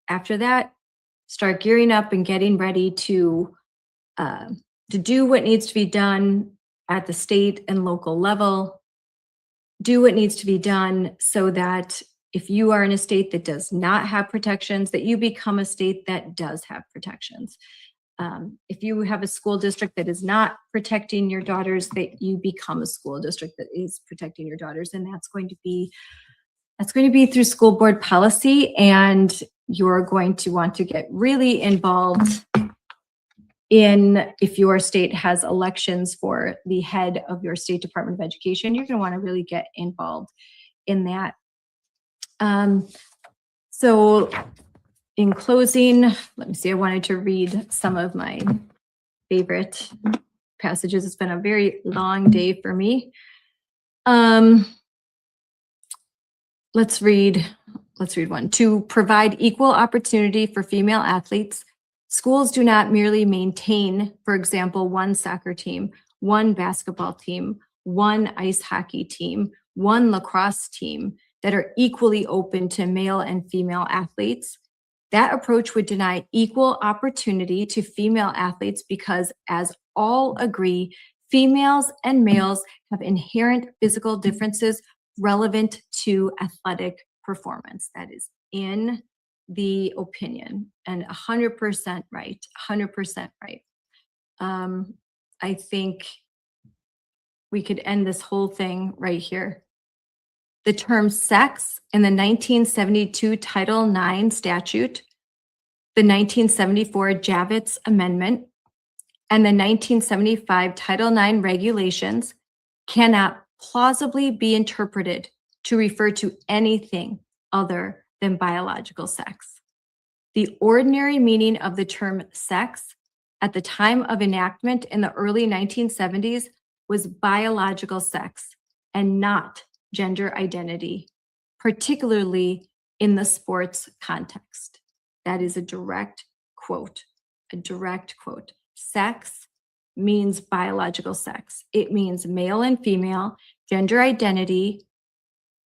Speaker 1: after that, start gearing up and getting ready to do what needs to be done at the state and local level, do what needs to be done so that if you are in a state that does not have protections, that you become a state that does have protections. If you have a school district that is not protecting your daughters, that you become a school district that is protecting your daughters, and that's going to be through school board policy, and you're going to want to get really involved in, if your state has elections for the head of your state Department of Education, you're going to want to really get involved in that. So in closing, let me see, I wanted to read some of my favorite passages. It's been a very long day for me. Let's read one. To provide equal opportunity for female athletes, schools do not merely maintain, for example, one soccer team, one basketball team, one ice hockey team, one lacrosse team that are equally open to male and female athletes. That approach would deny equal opportunity to female athletes because, as all agree, females and males have inherent physical differences relevant to athletic performance. That is in the opinion, and 100% right, 100% right. I think we could end this whole thing right here. The term sex in the 1972 Title IX statute, the 1974 Javits Amendment, and the 1975 Title IX regulations cannot plausibly be interpreted to refer to anything other than biological sex. The ordinary meaning of the term sex at the time of enactment in the early 1970s was biological sex and not gender identity, particularly in the sports context. That is a direct quote, a direct quote. Sex means biological sex. It means male and female. Gender identity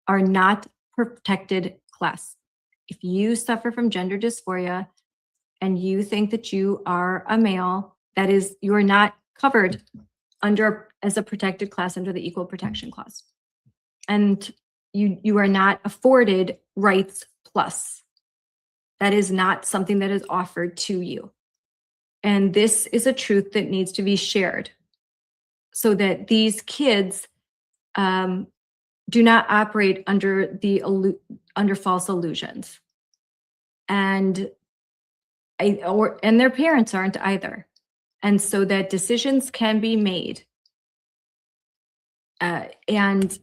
Speaker 1: are not protected class. If you suffer from gender dysphoria and you think that you are a male, that is, you are not covered as a protected class under the Equal Protection Clause. And you are not afforded rights plus. That is not something that is offered to you. And this is a truth that needs to be shared so that these kids do not operate under false illusions. And their parents aren't either. And so that decisions can be made. And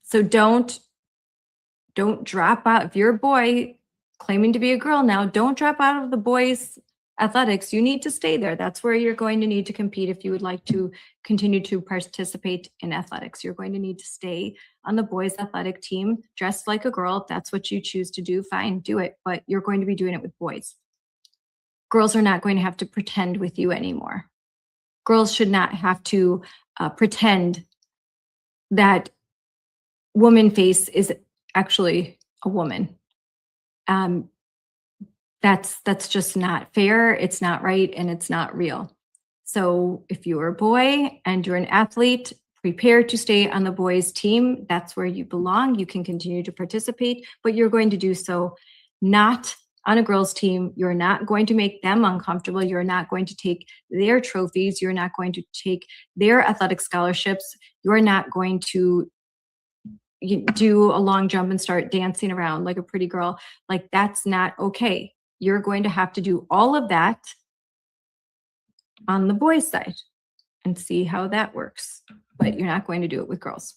Speaker 1: so don't drop out. If you're a boy claiming to be a girl now, don't drop out of the boys' athletics. You need to stay there. That's where you're going to need to compete if you would like to continue to participate in athletics. You're going to need to stay on the boys' athletic team, dressed like a girl. If that's what you choose to do, fine, do it. But you're going to be doing it with boys. Girls are not going to have to pretend with you anymore. Girls should not have to pretend that woman face is actually a woman. That's just not fair. It's not right, and it's not real. So if you're a boy and you're an athlete, prepare to stay on the boys' team. That's where you belong. You can continue to participate, but you're going to do so not on a girls' team. You're not going to make them uncomfortable. You're not going to take their trophies. You're not going to take their athletic scholarships. You're not going to do a long jump and start dancing around like a pretty girl. Like, that's not okay. You're going to have to do all of that on the boys' side and see how that works. But you're not going to do it with girls.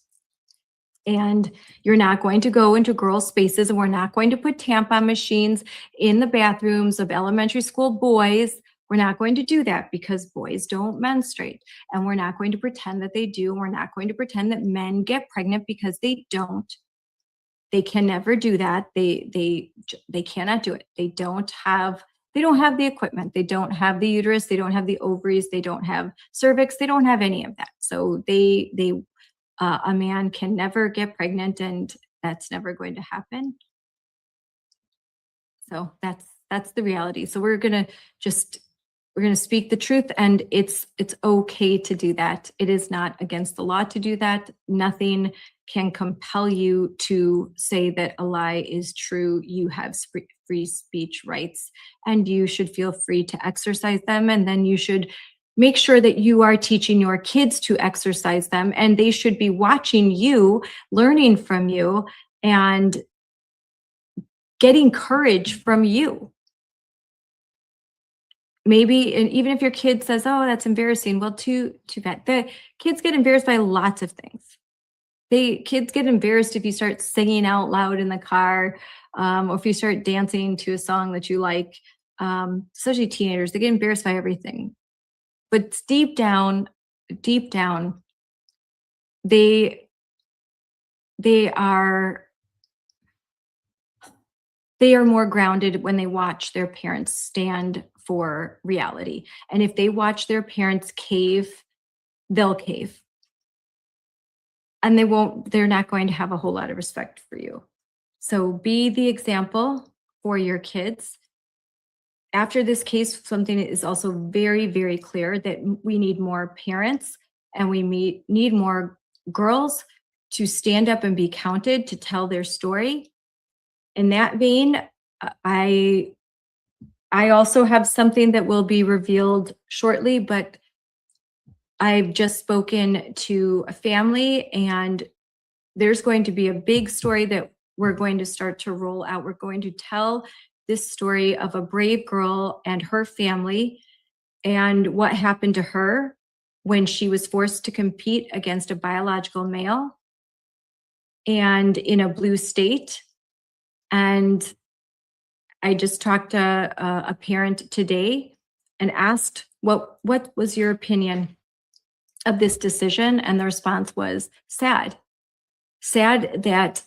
Speaker 1: And you're not going to go into girls' spaces, and we're not going to put tampon machines in the bathrooms of elementary school boys. We're not going to do that because boys don't menstruate. And we're not going to pretend that they do. We're not going to pretend that men get pregnant because they don't. They can never do that. They cannot do it. They don't have the equipment. They don't have the uterus. They don't have the ovaries. They don't have cervix. They don't have any of that. So a man can never get pregnant, and that's never going to happen. So That's the reality. So we're going to speak the truth, and it's okay to do that. It is not against the law to do that. Nothing can compel you to say that a lie is true. You have free speech rights, and you should feel free to exercise them. And then you should make sure that you are teaching your kids to exercise them, and they should be watching you, learning from you, and getting courage from you. Maybe, and even if your kid says, "Oh, that's embarrassing," well, too bad. The kids get embarrassed by lots of things. Kids get embarrassed if you start singing out loud in the car, or if you start dancing to a song that you like. Especially teenagers, they get embarrassed by everything. But deep down, they are more grounded when they watch their parents stand for reality. And if they watch their parents cave, they'll cave. And they're not going to have a whole lot of respect for you. So be the example for your kids. After this case, something is also very, very clear, that we need more parents, and we need more girls to stand up and be counted, to tell their story. In that vein, I also have something that will be revealed shortly, but I've just spoken to a family, and there's going to be a big story that we're going to start to roll out. We're going to tell this story of a brave girl and her family, and what happened to her when she was forced to compete against a biological male and in a blue state. And I just talked to a parent today and asked, what was your opinion of this decision? And the response was sad that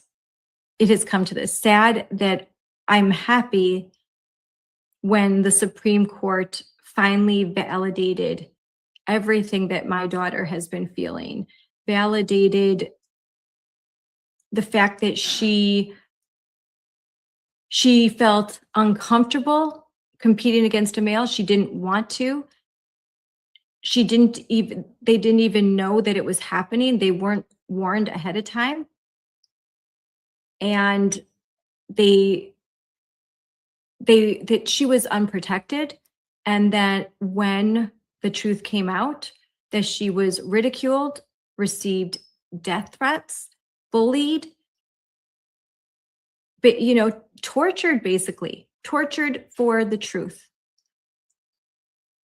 Speaker 1: it has come to this, sad that I'm happy when the Supreme Court finally validated everything that my daughter has been feeling, validated the fact that she felt uncomfortable competing against a male. She didn't want to. They didn't even know that it was happening. They weren't warned ahead of time. And that she was unprotected. And that when the truth came out, that she was ridiculed, received death threats, bullied, but, tortured, basically tortured for the truth.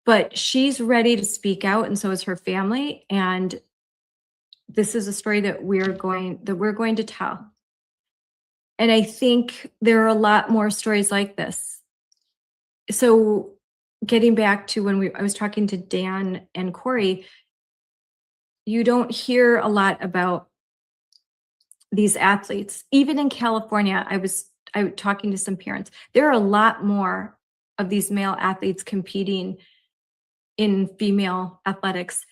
Speaker 1: But she's ready to speak out, and so is her family. And this is a story that we're going to tell. And I think there are a lot more stories like this. So getting back to when I was talking to Dan and Cory, you don't hear a lot about these athletes. Even in California, I was talking to some parents. There are a lot more of these male athletes competing in female athletics.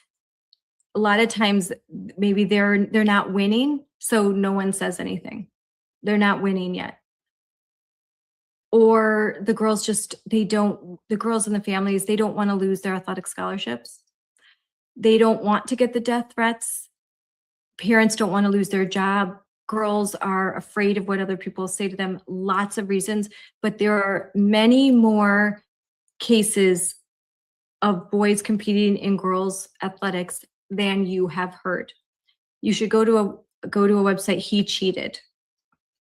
Speaker 1: A lot of times, maybe they're not winning, so no one says anything. They're not winning yet. Or the girls the girls and the families, they don't want to lose their athletic scholarships. They don't want to get the death threats. Parents don't want to lose their job. Girls are afraid of what other people say to them. Lots of reasons, but there are many more cases of boys competing in girls' athletics than you have heard. You should go to a website, He Cheated.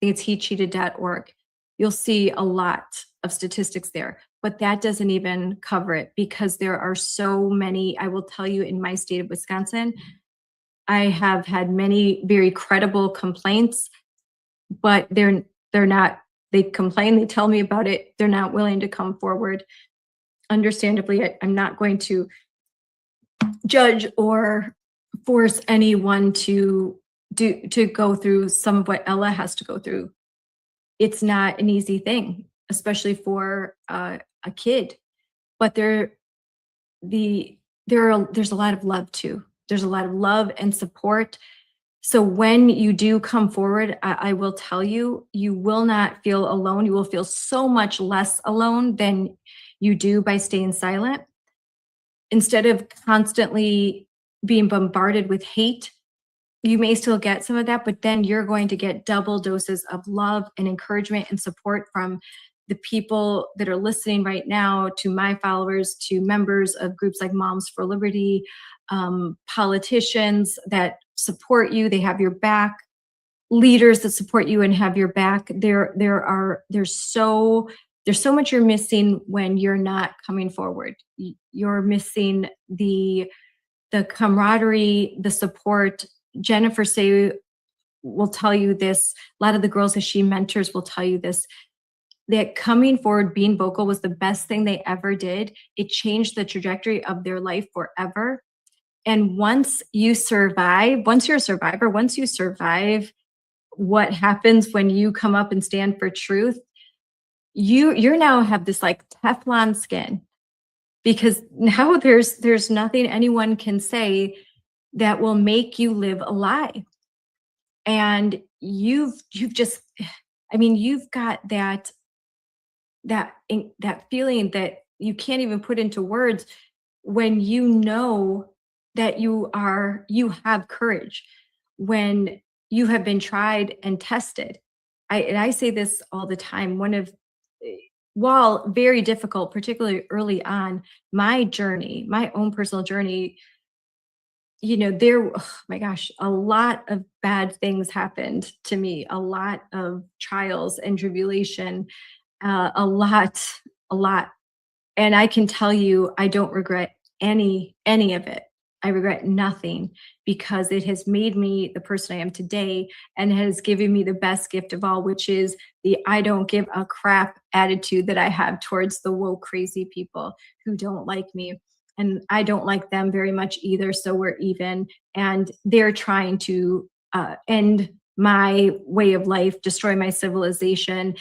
Speaker 1: I think it's hecheated.org. You'll see a lot of statistics there, but that doesn't even cover it, because there are so many. I will tell you, in my state of Wisconsin, I have had many very credible complaints, but they're not, they complain, they tell me about it, they're not willing to come forward. Understandably, I'm not going to judge or force anyone to go through some of what Ella has to go through. It's not an easy thing, especially for a kid, but there's a lot of love too. There's a lot of love and support. So when you do come forward, I will tell you, you will not feel alone. You will feel so much less alone than you do by staying silent. Instead of constantly being bombarded with hate, you may still get some of that, but then you're going to get double doses of love and encouragement and support from the people that are listening right now, to my followers, to members of groups like Moms for Liberty, politicians that support you, they have your back, leaders that support you and have your back. There's so much you're missing when you're not coming forward. You're missing the camaraderie, the support. Jennifer Say will tell you this. A lot of the girls that she mentors will tell you this, that coming forward, being vocal was the best thing they ever did. It changed the trajectory of their life forever. And once you're a survivor, once you survive what happens when you come up and stand for truth, you now have this like Teflon skin, because now there's nothing anyone can say that will make you live a lie. And you've got that feeling that you can't even put into words, when you know that you have courage, when you have been tried and tested. I say this all the time. While very difficult, particularly early on, my own personal journey, oh my gosh, a lot of bad things happened to me, a lot of trials and tribulation, a lot. And I can tell you, I don't regret any of it. I regret nothing, because it has made me the person I am today, and has given me the best gift of all, which is the I don't give a crap attitude that I have towards the woke crazy people who don't like me. And I don't like them very much either. So we're even. And they're trying to end my way of life, destroy my civilization,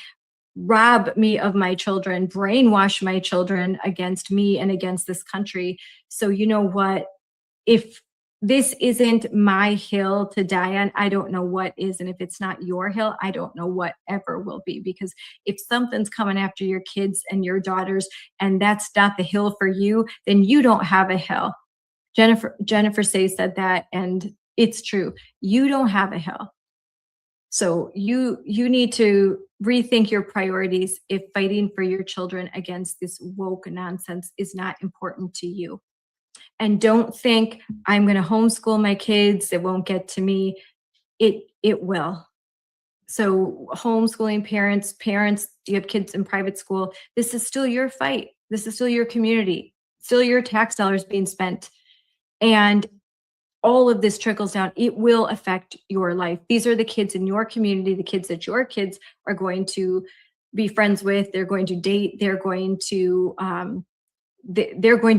Speaker 1: rob me of my children, brainwash my children against me and against this country. So you know what? If this isn't my hill to die on, I don't know what is. And if it's not your hill, I don't know what ever will be. Because if something's coming after your kids and your daughters, and that's not the hill for you, then you don't have a hill. Jennifer Say said that, and it's true. You don't have a hill. So you need to rethink your priorities if fighting for your children against this woke nonsense is not important to you. And don't think, I'm going to homeschool my kids, it won't get to me. It will. So homeschooling parents, you have kids in private school, this is still your fight. This is still your community, still your tax dollars being spent. And all of this trickles down. It will affect your life. These are the kids in your community, the kids that your kids are going to be friends with, they're going to date, they're going to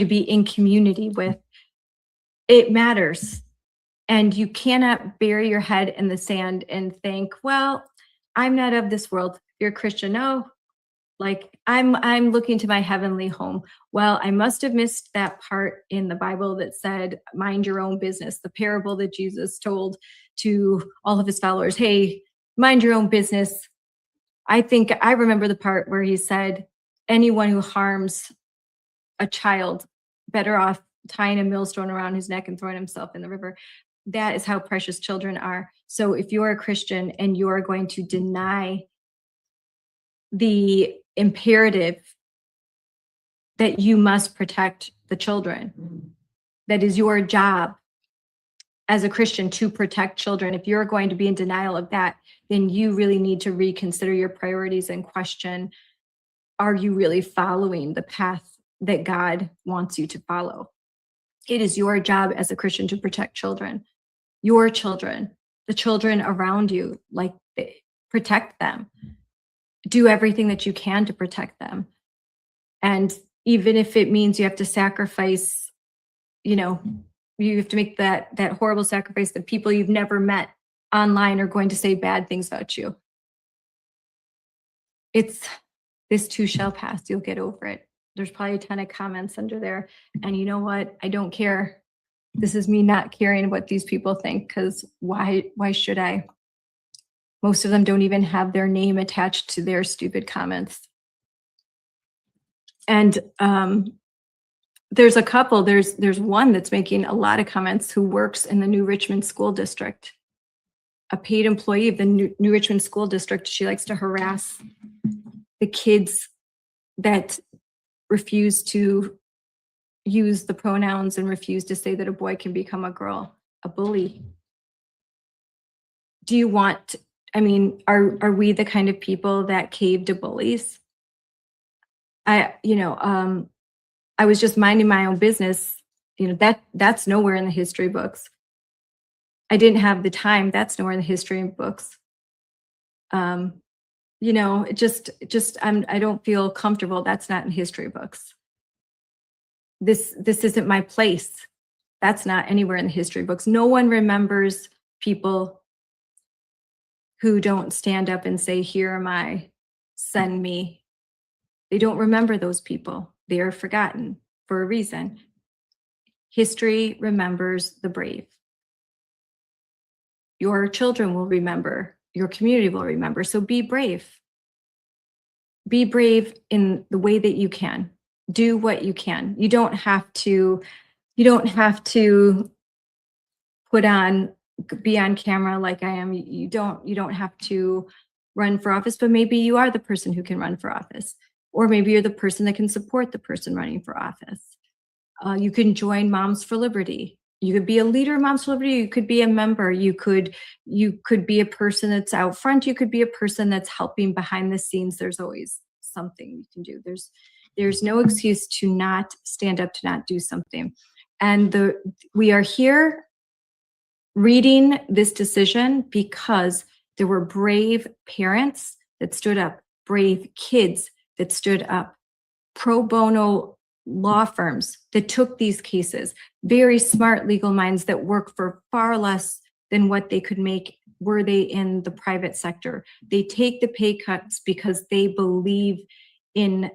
Speaker 1: be in community with. It matters. And you cannot bury your head in the sand and think, well, I'm not of this world. If you're a Christian, no, like I'm looking to my heavenly home. Well, I must have missed that part in the Bible that said, mind your own business, the parable that Jesus told to all of his followers. Hey, mind your own business. I think I remember the part where he said, anyone who harms a child, better off tying a millstone around his neck and throwing himself in the river. That is how precious children are. So if you're a Christian and you are going to deny the imperative that you must protect the children, that is your job as a Christian to protect children. If you're going to be in denial of that, then you really need to reconsider your priorities and question, are you really following the path that God wants you to follow? It is your job as a Christian to protect children, your children, the children around you, like protect them. Do everything that you can to protect them. And even if it means you have to sacrifice, you have to make that horrible sacrifice that people you've never met online are going to say bad things about you. This too shall pass. You'll get over it. There's probably a ton of comments under there. And you know what? I don't care. This is me not caring what these people think, because why should I? Most of them don't even have their name attached to their stupid comments. And there's a couple, there's one that's making a lot of comments who works in the New Richmond School District, a paid employee of the New Richmond School District. She likes to harass the kids that refuse to use the pronouns and refuse to say that a boy can become a girl, a bully. Do you want, I mean, are we the kind of people that cave to bullies? I was just minding my own business. That's nowhere in the history books. I didn't have the time. That's nowhere in the history books. I don't feel comfortable. That's not in history books. This isn't my place. That's not anywhere in the history books. No one remembers people who don't stand up and say, "Here am I, send me." They don't remember those people. They are forgotten for a reason. History remembers the brave. Your children will remember. Your community will remember. So be brave. Be brave in the way that you can. Do what you can. You don't have to be on camera like I am. You don't have to run for office, but maybe you are the person who can run for office. Or maybe you're the person that can support the person running for office. You can join Moms for Liberty. You could be a leader of Moms for Liberty. You could be a member. You could be a person that's out front. You could be a person that's helping behind the scenes. There's always something you can do. There's no excuse to not stand up, to not do something. And we are here reading this decision because there were brave parents that stood up, brave kids that stood up, pro bono law firms that took these cases, very smart legal minds that work for far less than what they could make were they in the private sector. They take the pay cuts because they believe in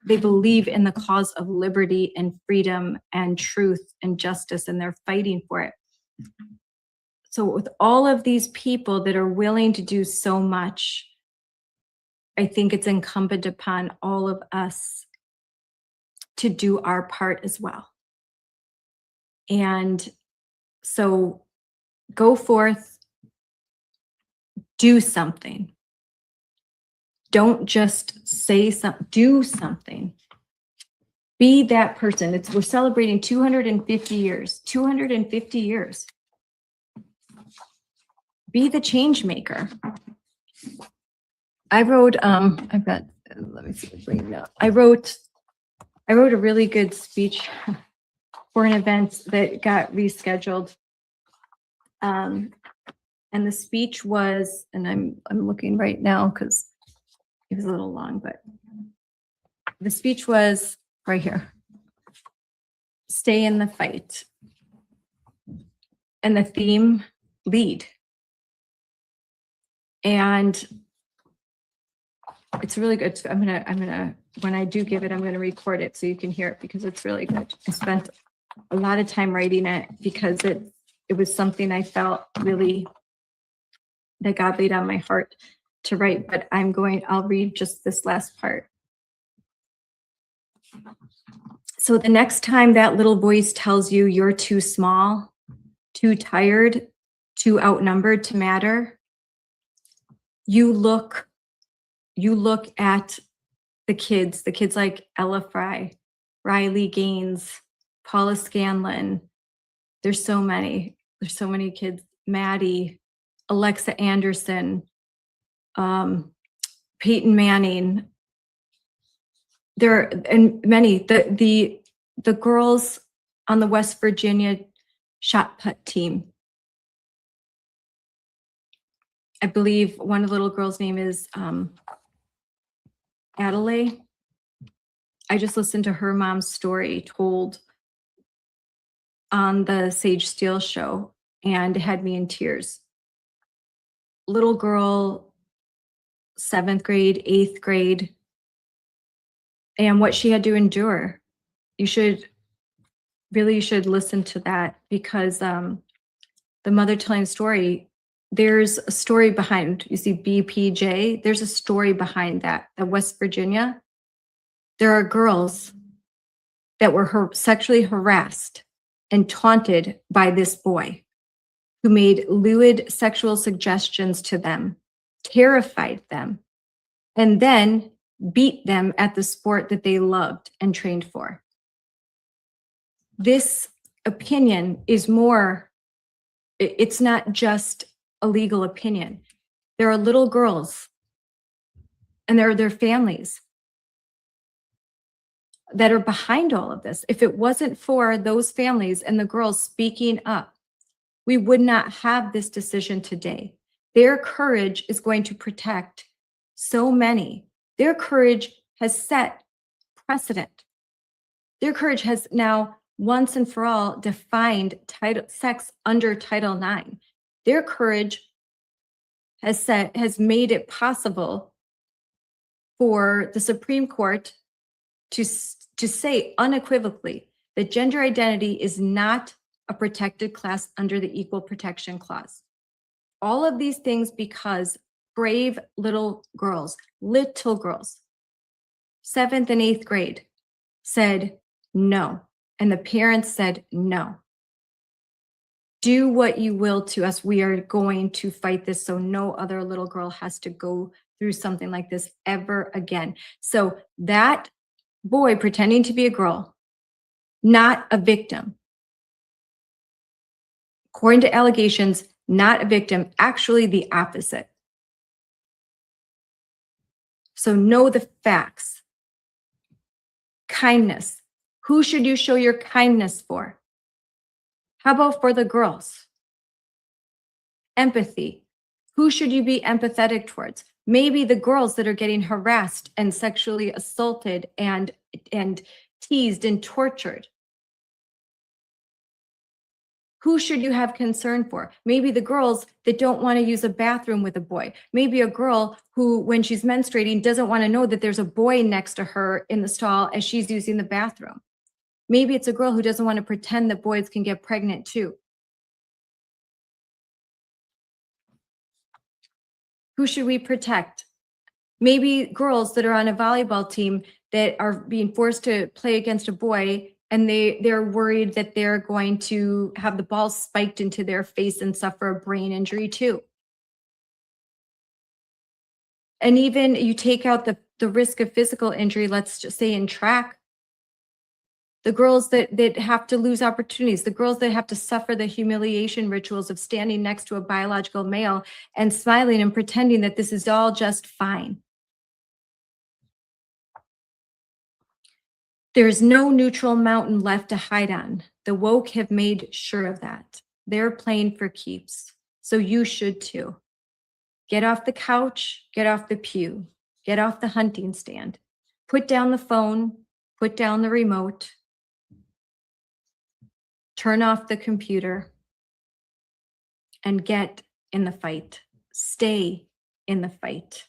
Speaker 1: the cause of liberty and freedom and truth and justice, and they're fighting for it. So with all of these people that are willing to do so much, I think it's incumbent upon all of us to do our part as well. And so go forth, do something. Don't just say something, do something. Be that person. We're celebrating 250 years, 250 years. Be the change maker. I wrote, let me see, bring it up. I wrote a really good speech for an event that got rescheduled. And the speech was, and I'm looking right now because it was a little long, but the speech was right here. Stay in the fight. And the theme, lead. And it's really good. I'm gonna when I do give it, I'm gonna record it so you can hear it because it's really good. I spent a lot of time writing it because it was something I felt really that God laid on my heart to write, but I'll read just this last part. So the next time that little voice tells you you're too small, too tired, too outnumbered to matter, you look at the kids like Ella Frei, Riley Gaines, Paula Scanlon. There's so many kids, Maddie, Alexa Anderson, Peyton Manning. And many, the girls on the West Virginia shot put team. I believe one of the little girls' name is Adelaide. I just listened to her mom's story told on the Sage Steele show, and it had me in tears. Little girl, 7th grade, 8th grade, and what she had to endure. You should really should listen to that, because the mother telling story, there's a story behind, you see BPJ, there's a story behind that. At West Virginia, there are girls that were sexually harassed and taunted by this boy who made lewd sexual suggestions to them, terrified them, and then beat them at the sport that they loved and trained for. This opinion is more, it's not just a legal opinion. There are little girls and there are their families that are behind all of this. If it wasn't for those families and the girls speaking up, we would not have this decision today. Their courage is going to protect so many. Their courage has set precedent. Their courage has now once and for all defined sex under Title IX. Their courage has made it possible for the Supreme Court to say unequivocally that gender identity is not a protected class under the Equal Protection Clause. All of these things because brave little girls, 7th and 8th grade, said no. And the parents said no. Do what you will to us. We are going to fight this so no other little girl has to go through something like this ever again. So that boy pretending to be a girl, not a victim. According to allegations, not a victim, actually the opposite. So know the facts. Kindness. Who should you show your kindness for? How about for the girls? Empathy. Who should you be empathetic towards? Maybe the girls that are getting harassed and sexually assaulted and teased and tortured. Who should you have concern for? Maybe the girls that don't want to use a bathroom with a boy. Maybe a girl who, when she's menstruating, doesn't want to know that there's a boy next to her in the stall as she's using the bathroom. Maybe it's a girl who doesn't want to pretend that boys can get pregnant too. Who should we protect? Maybe girls that are on a volleyball team that are being forced to play against a boy, and they're worried that they're going to have the ball spiked into their face and suffer a brain injury too. And even you take out the risk of physical injury, let's just say in track, the girls that have to lose opportunities, the girls that have to suffer the humiliation rituals of standing next to a biological male and smiling and pretending that this is all just fine. There's no neutral mountain left to hide on. The woke have made sure of that. They're playing for keeps. So you should too. Get off the couch, get off the pew, get off the hunting stand. Put down the phone, put down the remote. Turn off the computer and get in the fight. Stay in the fight.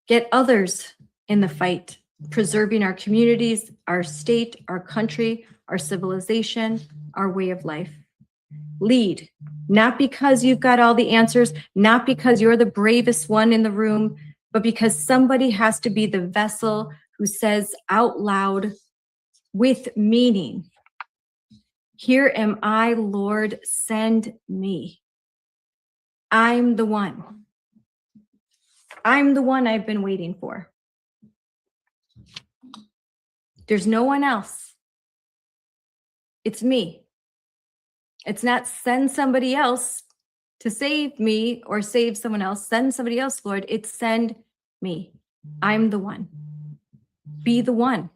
Speaker 1: Get others in the fight, preserving our communities, our state, our country, our civilization, our way of life. Lead, not because you've got all the answers, not because you're the bravest one in the room, but because somebody has to be the vessel who says out loud with meaning, "Here am I, Lord, send me. I'm the one. I'm the one I've been waiting for." There's no one else. It's me. It's not send somebody else to save me or save someone else. Send somebody else, Lord. It's send me. I'm the one. Be the one.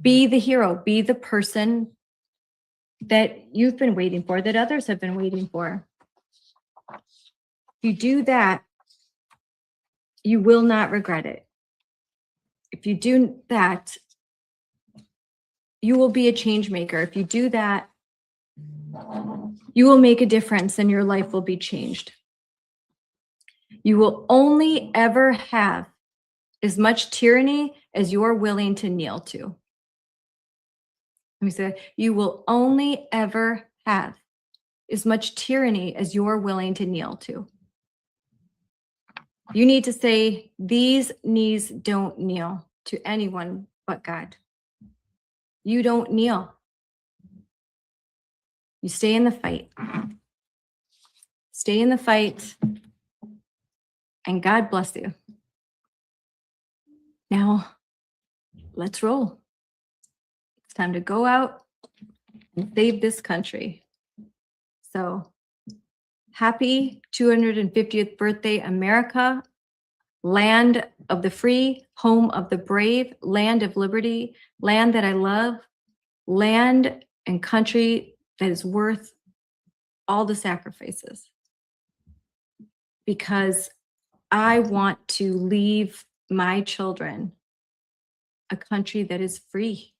Speaker 1: Be the hero. Be the person that you've been waiting for, that others have been waiting for. If you do that, you will not regret it. If you do that, you will be a change maker. If you do that, you will make a difference and your life will be changed. You will only ever have as much tyranny as you're willing to kneel to. Let me say, you will only ever have as much tyranny as you're willing to kneel to. You need to say, these knees don't kneel to anyone but God. You don't kneel. You stay in the fight. Stay in the fight, and God bless you. Now, let's roll. It's time to go out and save this country. So, happy 250th birthday, America, land of the free, home of the brave, land of liberty, land that I love, land and country that is worth all the sacrifices. Because I want to leave my children a country that is free.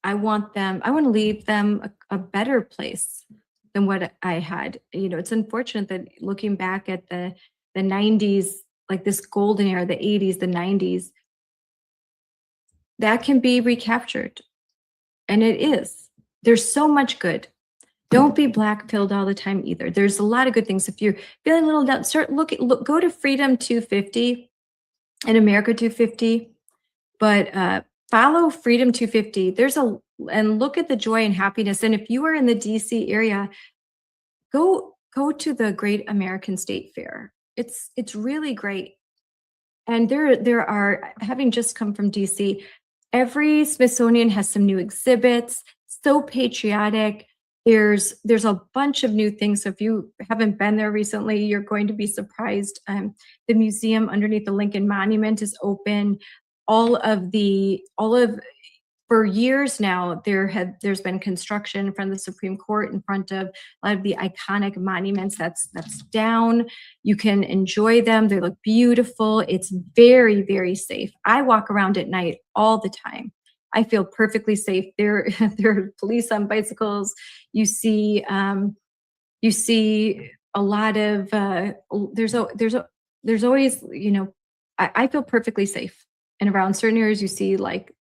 Speaker 1: I want to leave them a better place than what I had. You know, it's unfortunate that looking back at the 90s, like this golden era, the 80s, the 90s, that can be recaptured. And it is. There's so much good. Don't be black-pilled all the time either. There's a lot of good things. If you're feeling a little down, go to Freedom 250 and America 250, but follow Freedom 250. And look at the joy and happiness. And if you are in the DC area, go to the Great American State Fair. It's really great. And there are, having just come from DC, every Smithsonian has some new exhibits, so patriotic. There's a bunch of new things. So if you haven't been there recently, you're going to be surprised. The museum underneath the Lincoln Monument is open. For years now, there's been construction in front of the Supreme Court, in front of a lot of the iconic monuments. That's down. You can enjoy them. They look beautiful. It's very, very safe. I walk around at night all the time. I feel perfectly safe. There are police on bicycles. You see a lot of there's always, you know, I feel perfectly safe. And around certain areas, you see like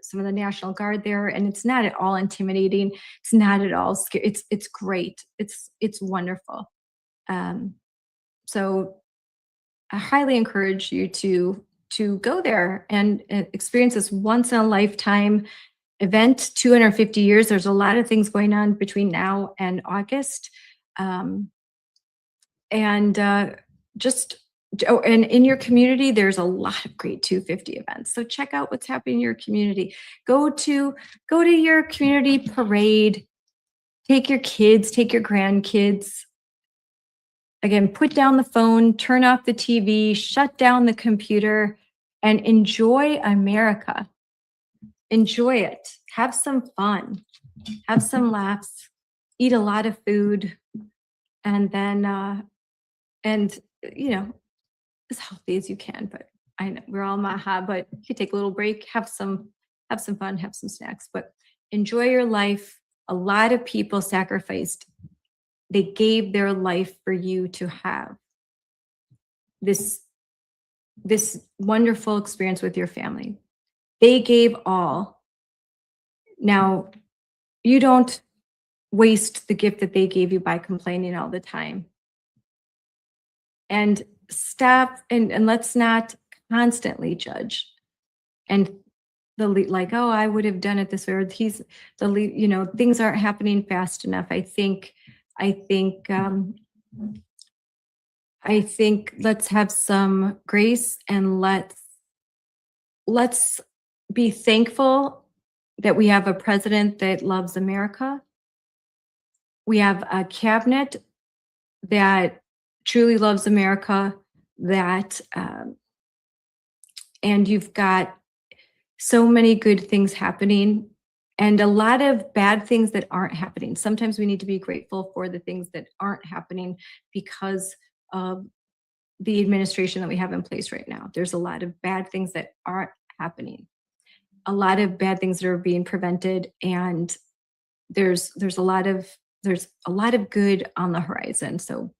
Speaker 1: some of the National Guard there, and it's not at all intimidating. It's not at all scary. It's great. It's wonderful. So I highly encourage you to go there and experience this once in a lifetime event. 250 years. There's a lot of things going on between now and August, and in your community, there's a lot of great 250 events. So check out what's happening in your community. Go to your community parade. Take your kids, take your grandkids. Again, put down the phone, turn off the TV, shut down the computer, and enjoy America. Enjoy it. Have some fun. Have some laughs. Eat a lot of food. And then, you know, as healthy as you can, but I know we're all maha, but you can take a little break, have some fun, have some snacks, but enjoy your life. A lot of people sacrificed. They gave their life for you to have this wonderful experience with your family. They gave all. Now, you don't waste the gift that they gave you by complaining all the time. And stop and let's not constantly judge and like, oh, I would have done it this way, or you know, things aren't happening fast enough. I think let's have some grace, and let's be thankful that we have a president that loves America. We have a cabinet that truly loves America, and you've got so many good things happening and a lot of bad things that aren't happening. Sometimes we need to be grateful for the things that aren't happening because of the administration that we have in place right now. There's a lot of bad things that aren't happening, a lot of bad things that are being prevented, and there's a lot of good on the horizon. So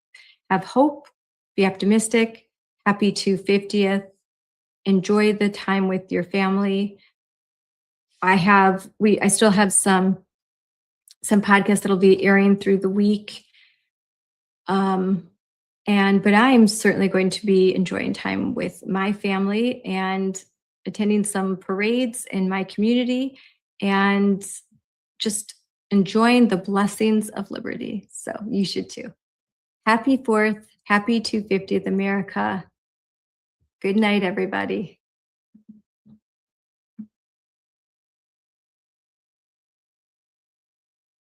Speaker 1: have hope, be optimistic. Happy 250th. Enjoy the time with your family. I still have some podcasts that'll be airing through the week. But I'm certainly going to be enjoying time with my family and attending some parades in my community and just enjoying the blessings of liberty. So you should too. Happy 4th, happy 250th America. Good night, everybody.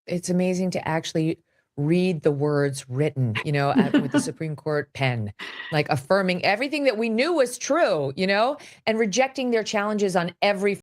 Speaker 4: It's amazing to actually read the words written, with the Supreme Court pen, like affirming everything that we knew was true, and rejecting their challenges on every